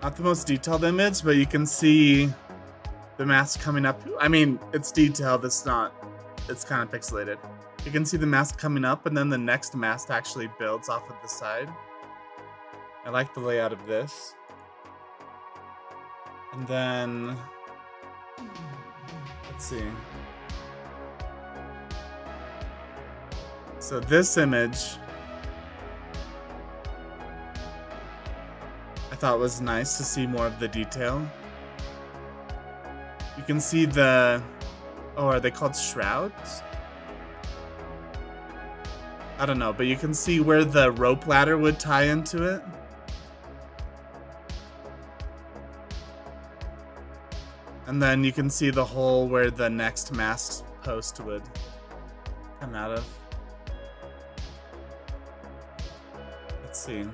Not the most detailed image, but you can see the mast coming up. I mean, it's detailed, it's not, it's kind of pixelated. You can see the mast coming up, and then the next mast actually builds off of the side. I like the layout of this. And then, let's see. So this image, I thought was nice to see more of the detail. You can see the, oh, are they called shrouds? I don't know, but you can see where the rope ladder would tie into it. And then you can see the hole where the next mast post would come out of. Let's see.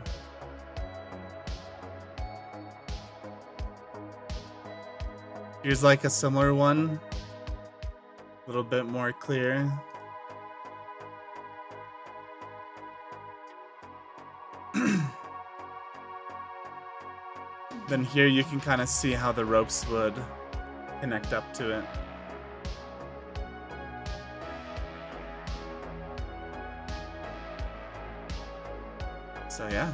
Here's like a similar one. A little bit more clear. Then here you can kind of see how the ropes would connect up to it. So yeah.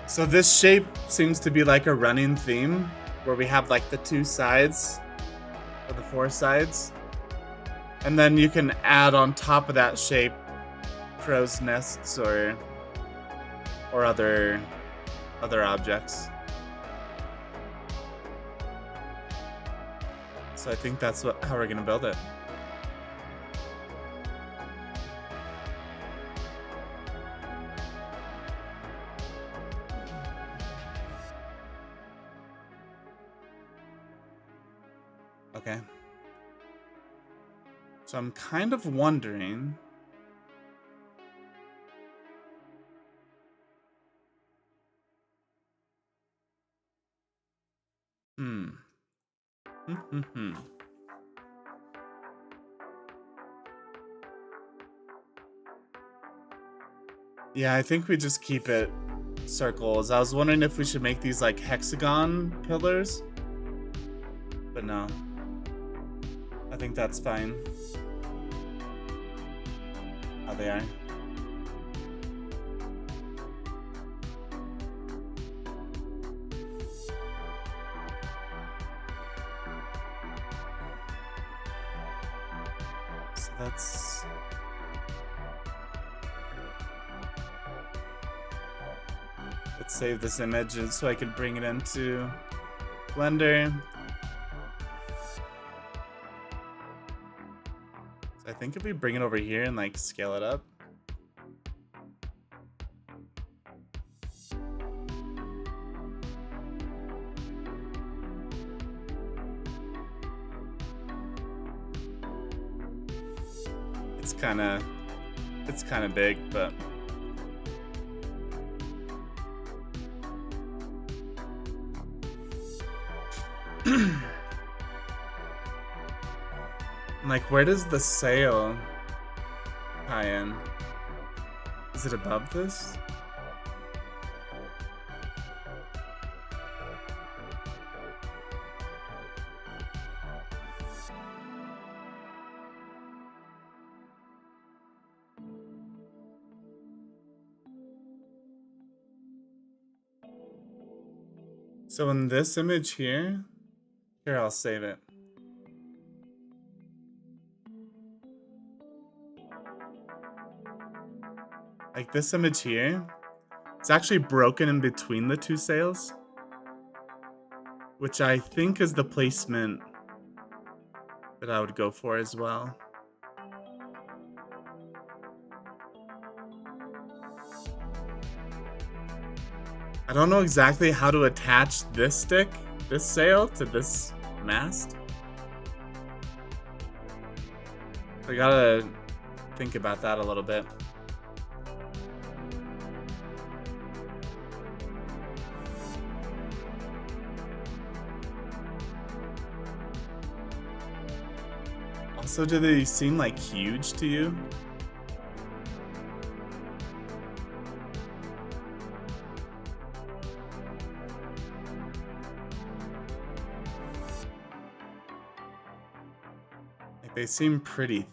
So this shape seems to be like a running theme where we have like the two sides or the four sides. And then you can add on top of that shape crow's nests or other objects. So I think that's how we're gonna build it. Okay. So I'm kind of wondering. Yeah, I think we just keep it circles. I was wondering if we should make these like hexagon pillars. But no. I think that's fine. How they are. So that's... Let's save this image so I can bring it into Blender. So I think if we bring it over here and like scale it up. It's kind of big, but like, where does the sail tie in? Is it above this? So in this image here, I'll save it. Like this image here, it's actually broken in between the two sails, which I think is the placement that I would go for as well. I don't know exactly how to attach this sail to this mast. I gotta think about that a little bit. Also, do they seem like huge to you? Like they seem pretty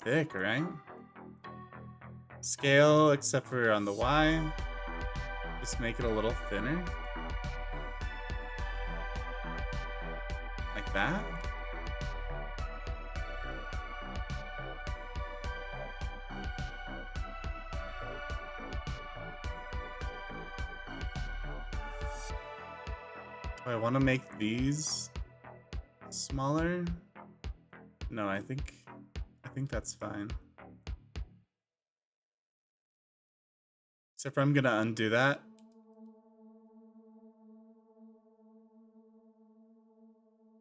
thick, right? Scale, except for on the Y. Just make it a little thinner. Like that. Do I want to make these smaller? No, I think think that's fine. Except for I'm gonna undo that.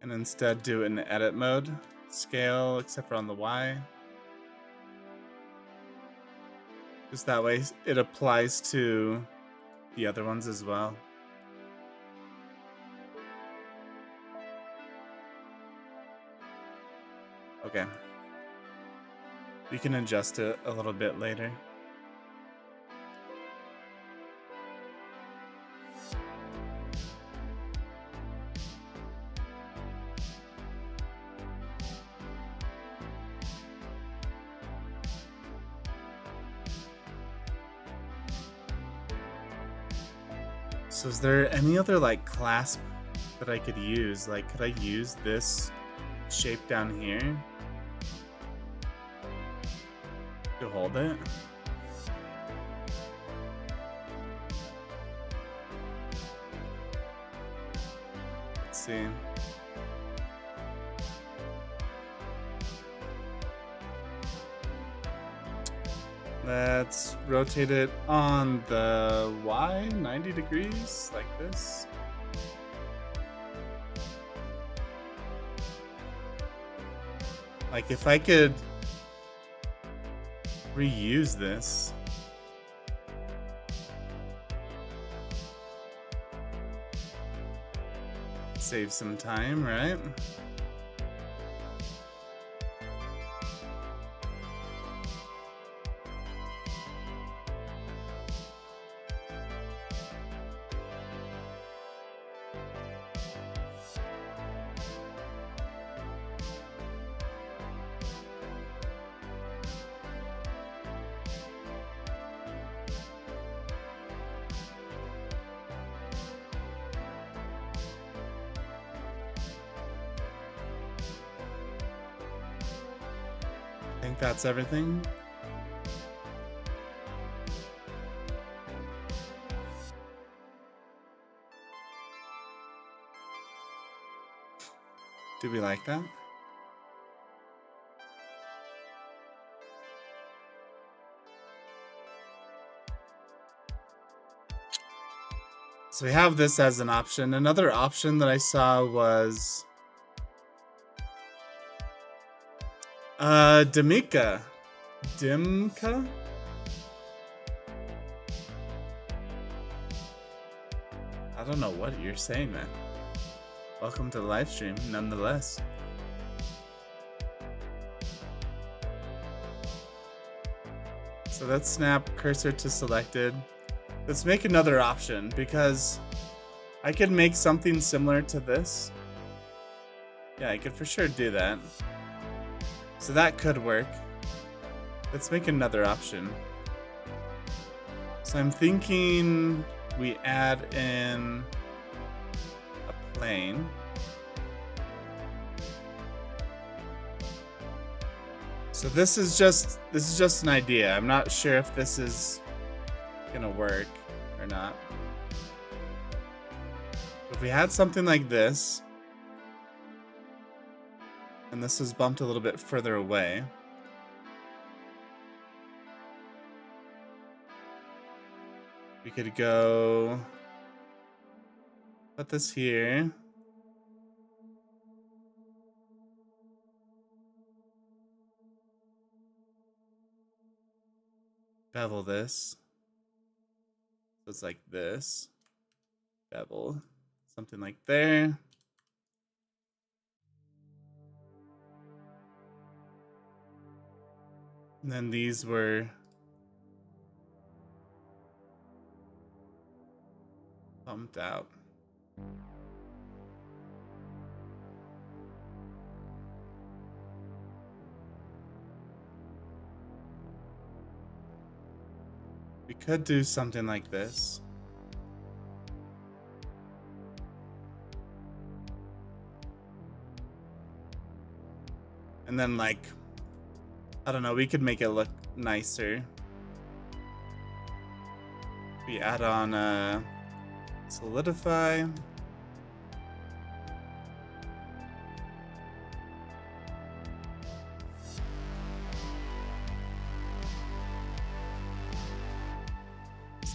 And instead do it in edit mode. Scale, except for on the Y. Just that way it applies to the other ones as well. Okay. We can adjust it a little bit later. So is there any other like clasp that I could use? Like, could I use this shape down here to hold it? Let's see. Let's rotate it on the Y, 90 degrees, like this. Like if I could reuse this. Save some time, right? I think that's everything. Do we like that? So we have this as an option. Another option that I saw was Dimka. I don't know what you're saying, man. Welcome to the live stream, nonetheless. So let's snap cursor to selected. Let's make another option because I could make something similar to this. Yeah, I could for sure do that. So that could work. Let's make another option. So I'm thinking we add in a plane. So this is just an idea. I'm not sure if this is gonna work or not. If we had something like this, and this is bumped a little bit further away, we could go put this here. Bevel this. So it's like this. Bevel. Something like there. And then these were bumped out. We could do something like this. And then like, I don't know, we could make it look nicer. We add on solidify.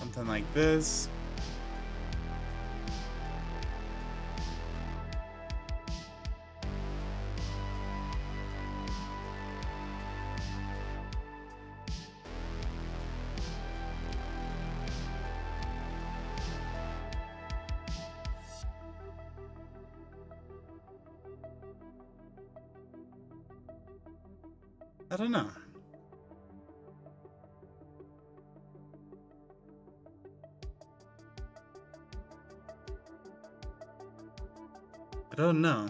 Something like this. I don't know. I don't know.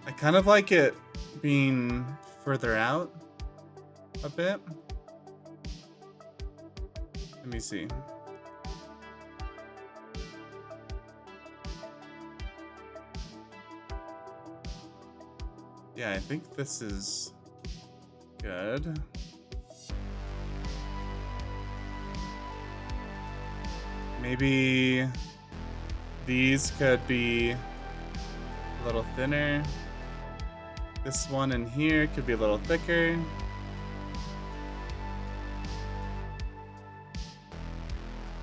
I kind of like it being further out a bit. Let me see. Yeah, I think this is good. Maybe these could be a little thinner. This one in here could be a little thicker.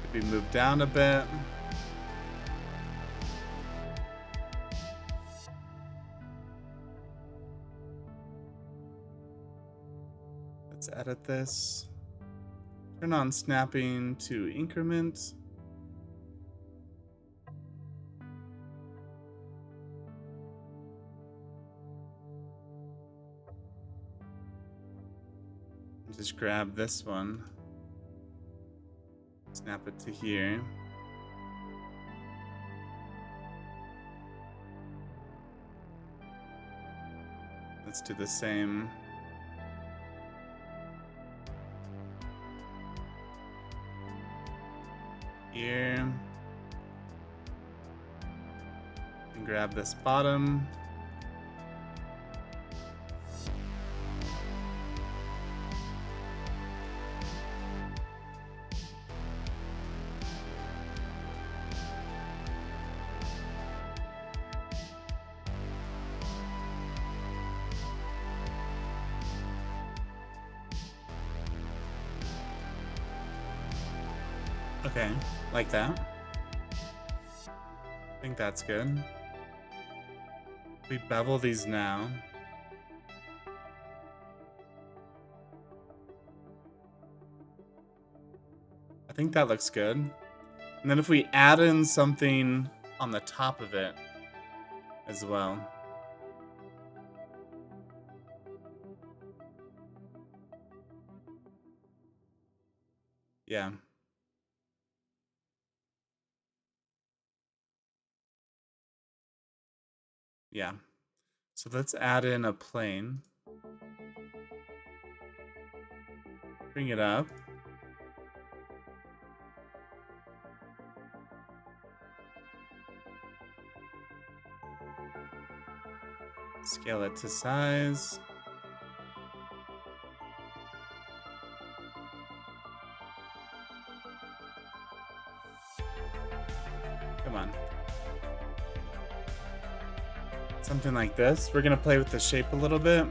Could be moved down a bit. Let's edit this. Turn on snapping to increment. Just grab this one. Snap it to here. Let's do the same. Here. And grab this bottom. Okay, like that. I think that's good. We bevel these now. I think that looks good. And then if we add in something on the top of it as well. Yeah. Yeah. So let's add in a plane. Bring it up. Scale it to size. Come on. Something like this. We're gonna play with the shape a little bit.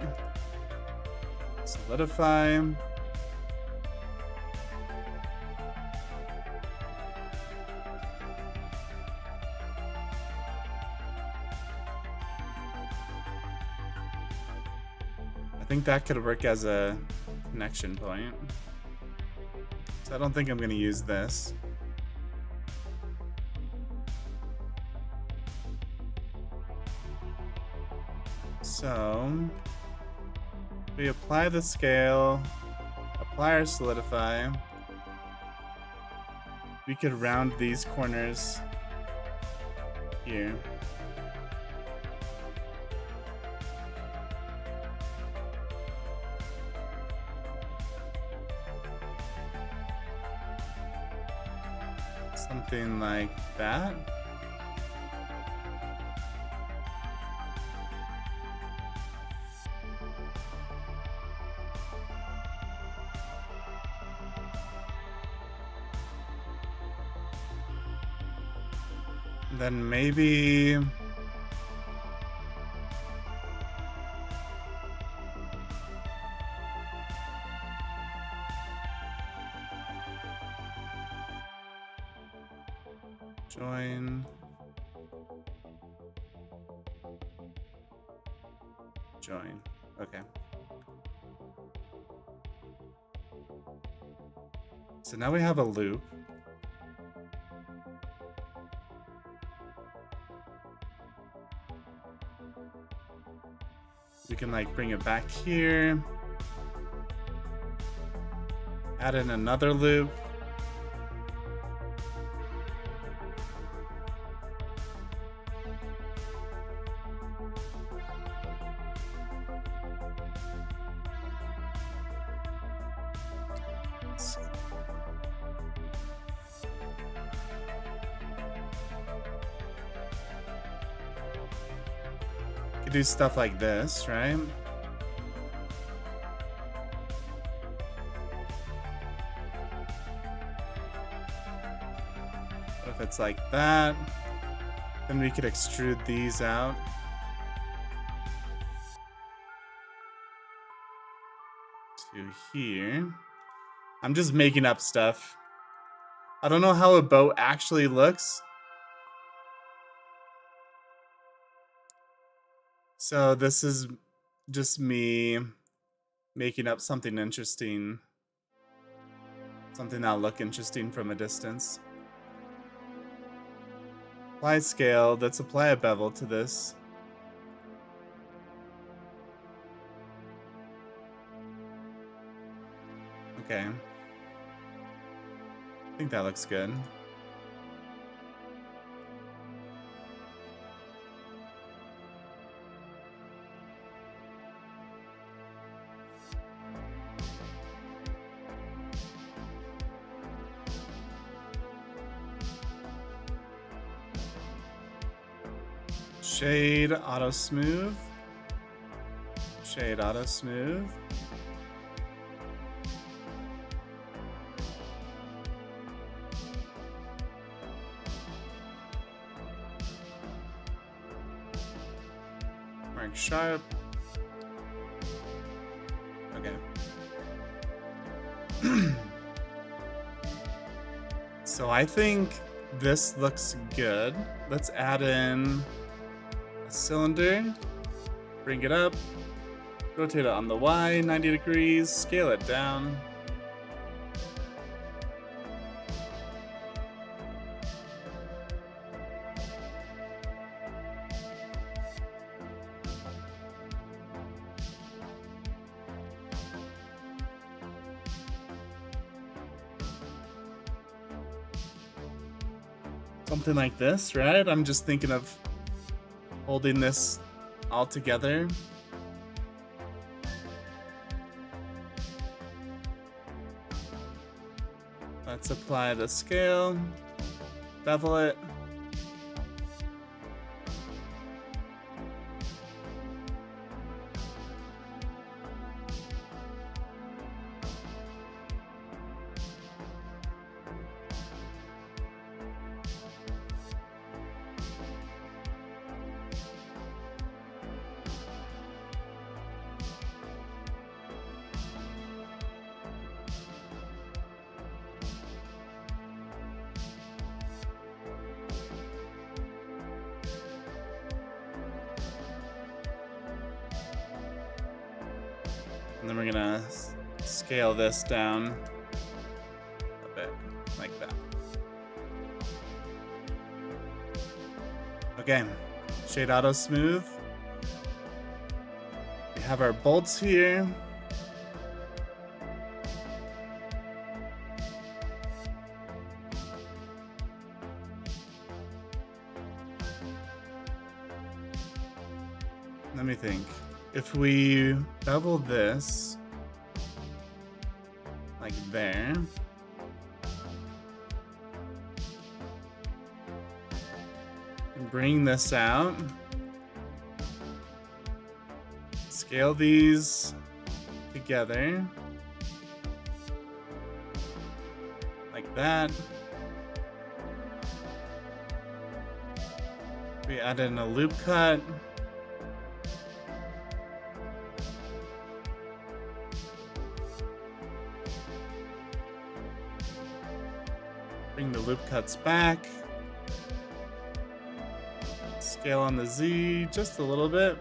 Solidify. I think that could work as a connection point. So I don't think I'm gonna use this. So we apply the scale, apply our solidify. We could round these corners here. Something like that. Then maybe Join. Join. Okay. So now we have a loop. We can like bring it back here. Add in another loop. Could do stuff like this, right? What if it's like that? Then we could extrude these out. To here. I'm just making up stuff. I don't know how a boat actually looks. So this is just me making up something interesting. Something that'll look interesting from a distance. Apply scale. Let's apply a bevel to this. Okay. I think that looks good. Shade auto smooth. Shade auto smooth. Mark sharp. Okay. So I think this looks good. Let's add in a cylinder, bring it up, rotate it on the Y 90 degrees, scale it down. Something like this, right? I'm just thinking of holding this all together. Let's apply the scale, bevel it. And then we're gonna scale this down a bit, like that. Okay, shade auto smooth. We have our bolts here. Let me think. If we bevel this, like there, and bring this out, scale these together, like that. We add in a loop cut. Bring the loop cuts back. Scale on the Z just a little bit.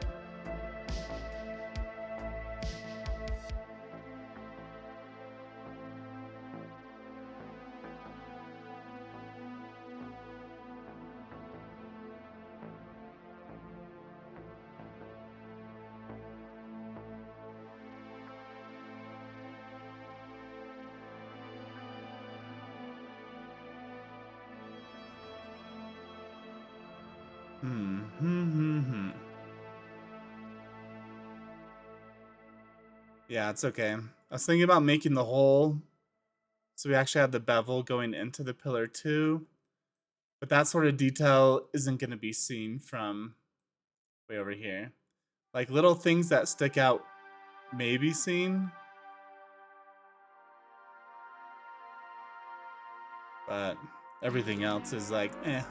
Yeah, it's okay. I was thinking about making the hole so we actually have the bevel going into the pillar too, but that sort of detail isn't going to be seen from way over here. Like little things that stick out may be seen, but everything else is like, eh.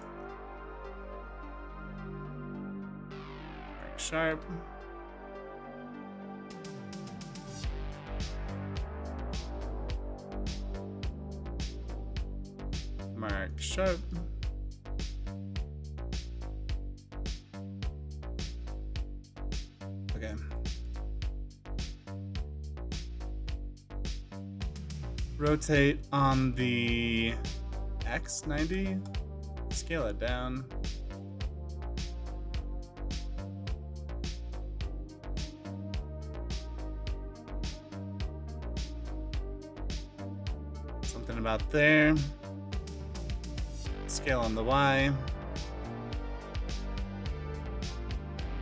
Mark sharp. Mark sharp. Okay. Rotate on the X90. Scale it down. Something about there. Scale on the Y.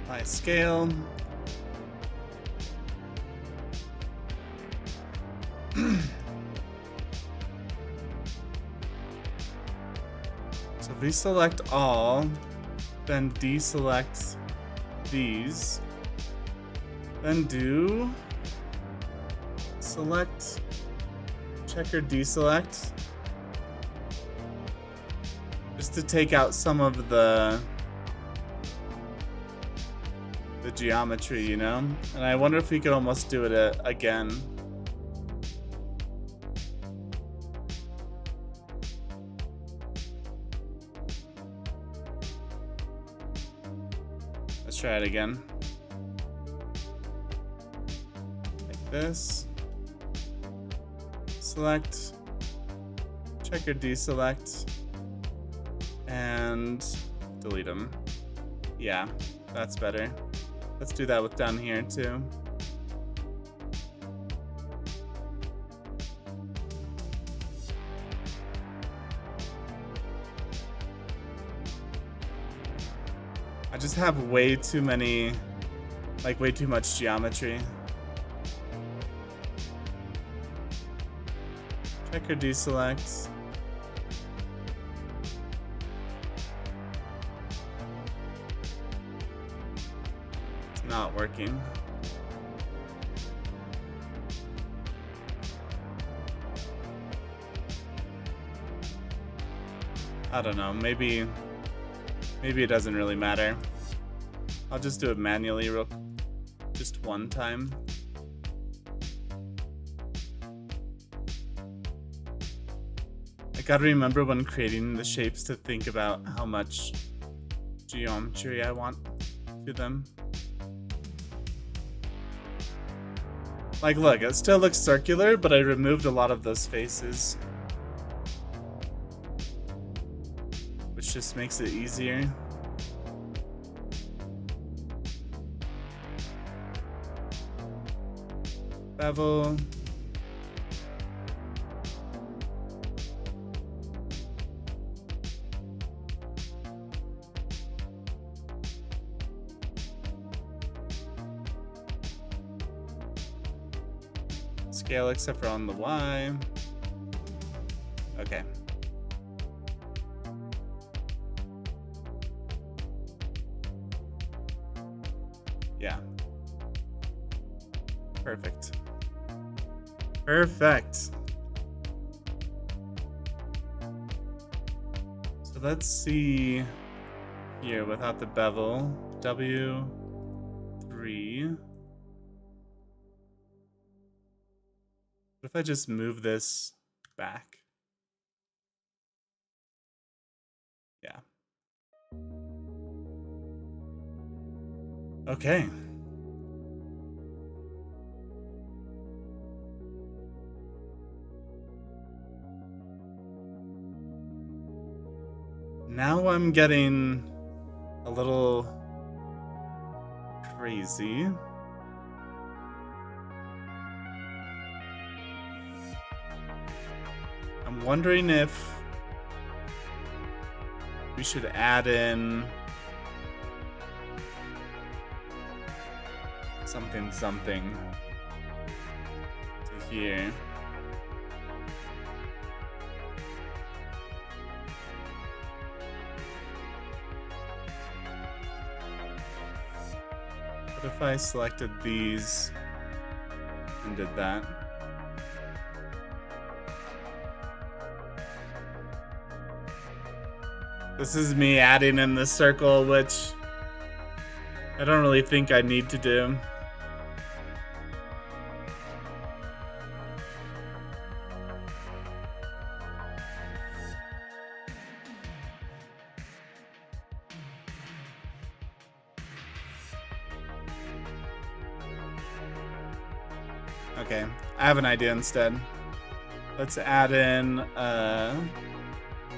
Y scale. So if we select all, then deselect these, then do select, checker deselect, just to take out some of the geometry, you know? And I wonder if we could almost do it again. Let's try it again. Like this. Select, checker deselect, and delete them. Yeah, that's better. Let's do that with down here too. I just have way too many, like way too much geometry. Checker deselect. Not working. I don't know, maybe it doesn't really matter. I'll just do it manually just one time. I gotta remember when creating the shapes to think about how much geometry I want to them. Like, look, it still looks circular, but I removed a lot of those faces, which just makes it easier. Bevel. Scale except for on the Y. Okay. Yeah. Perfect. Perfect. So let's see here without the bevel. W3. What if I just move this back? Yeah. Okay. Now I'm getting a little crazy. I'm wondering if we should add in something to here. What if I selected these and did that? This is me adding in the circle, which I don't really think I need to do. Okay, I have an idea instead. Let's add in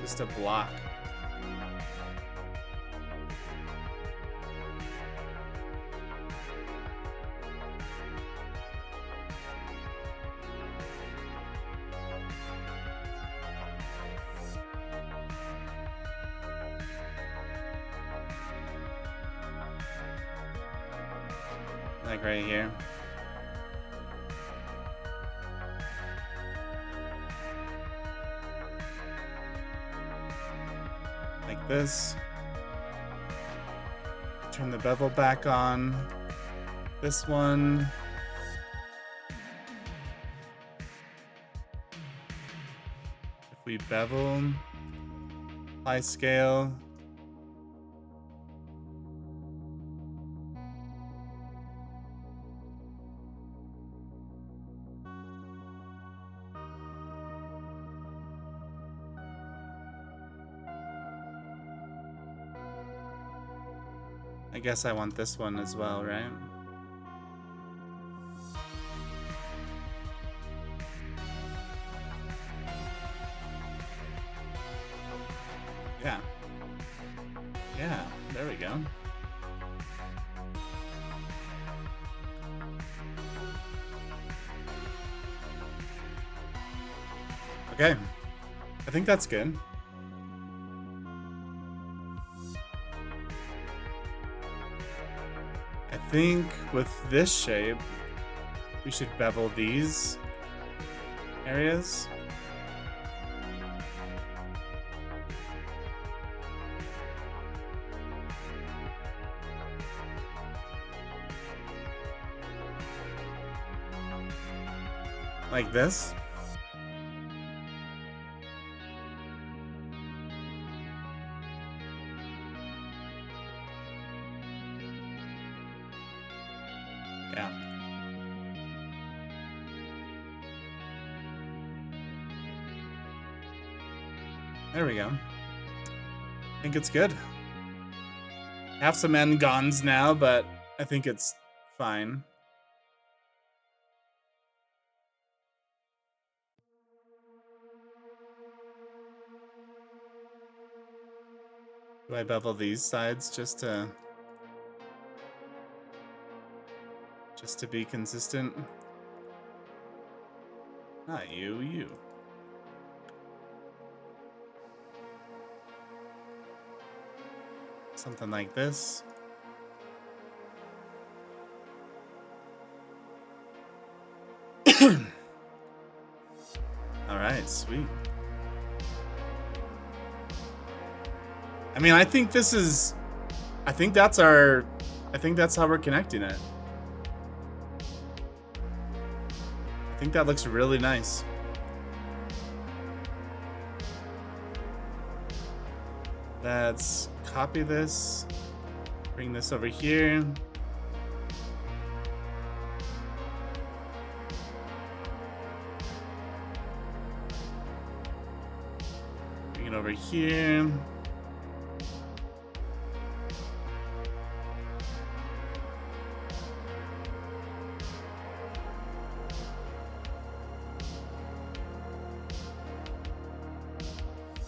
just a block. Like right here. Like this. Turn the bevel back on. This one. If we bevel, apply scale. I guess I want this one as well, right? Yeah. Yeah, there we go. Okay. I think that's good. I think with this shape, we should bevel these areas. Like this. Yeah. There we go. I think it's good. I have some N-gons now, but I think it's fine. Do I bevel these sides just to be consistent? Not you. Something like this. All right, sweet. I mean, I think that's how we're connecting it. I think that looks really nice. Let's copy this, bring this over here. Bring it over here.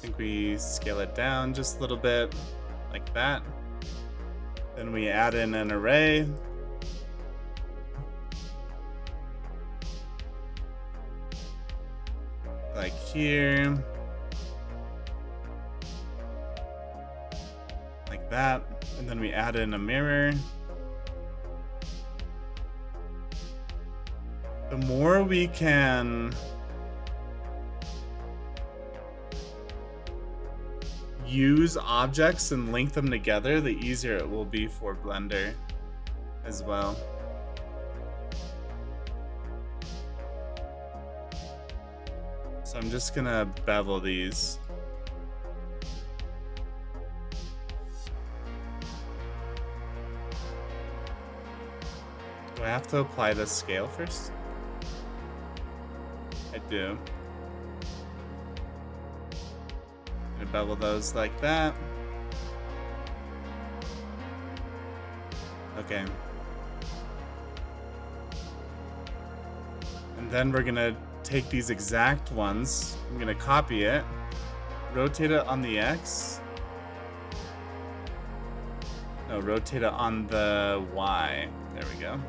think we scale it down just a little bit, like that. Then we add in an array. Like here. Like that. And then we add in a mirror. The more we can use objects and link them together, the easier it will be for Blender as well. So I'm just gonna bevel these. Do I have to apply the scale first? I do. Gonna bevel those like that. Okay. And then we're gonna take these exact ones. I'm gonna copy it, rotate it on the X. No, rotate it on the Y. There we go.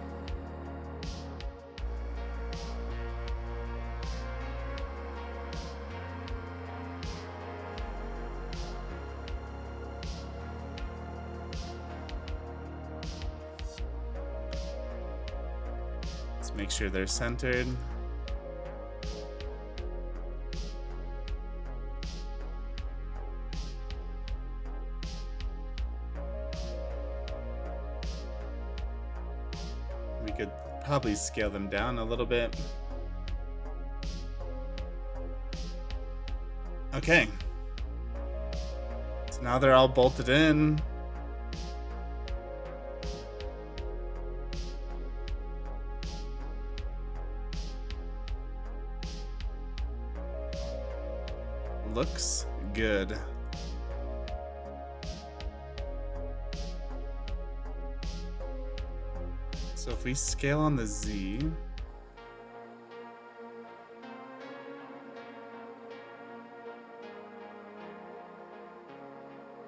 Make sure they're centered. We could probably scale them down a little bit. Okay. So now they're all bolted in. Looks good. So if we scale on the Z,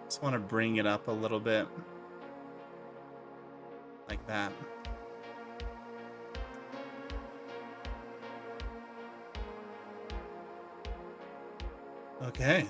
just want to bring it up a little bit, like that. Okay.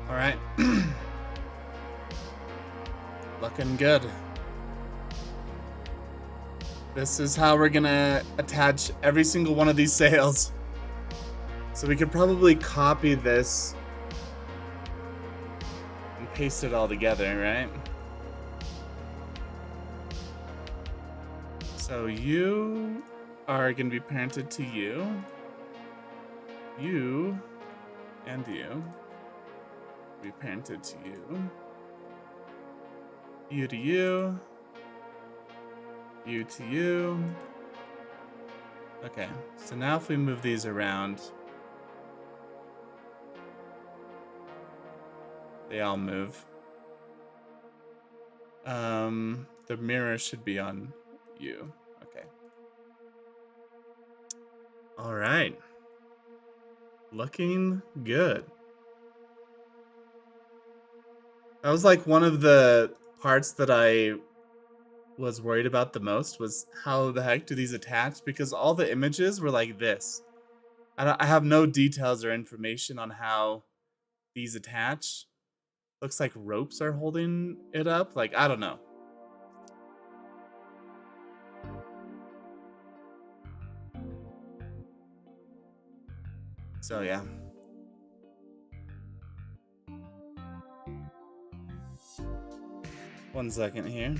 All right. Looking good. This is how we're gonna attach every single one of these sails. So we could probably copy this and paste it all together, right? So you are gonna be parented to you, you, and you. Be parented to you. You to you. You to you. Okay, so now if we move these around, they all move. The mirror should be on you. Okay. All right. Looking good. That was like one of the parts that I was worried about the most, was how the heck do these attach? Because all the images were like this. I have no details or information on how these attach. Looks like ropes are holding it up. Like, I don't know. So yeah. One second here.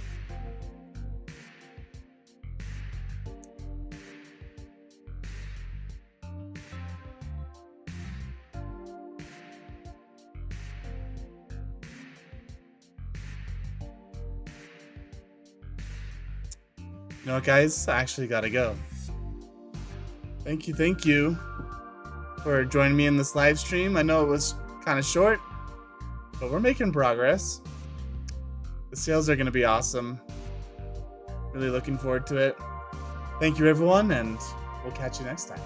You know what, guys? I actually gotta go. Thank you for joining me in this live stream. I know it was kind of short, but we're making progress. The sales are gonna be awesome. Really looking forward to it. Thank you, everyone, and we'll catch you next time.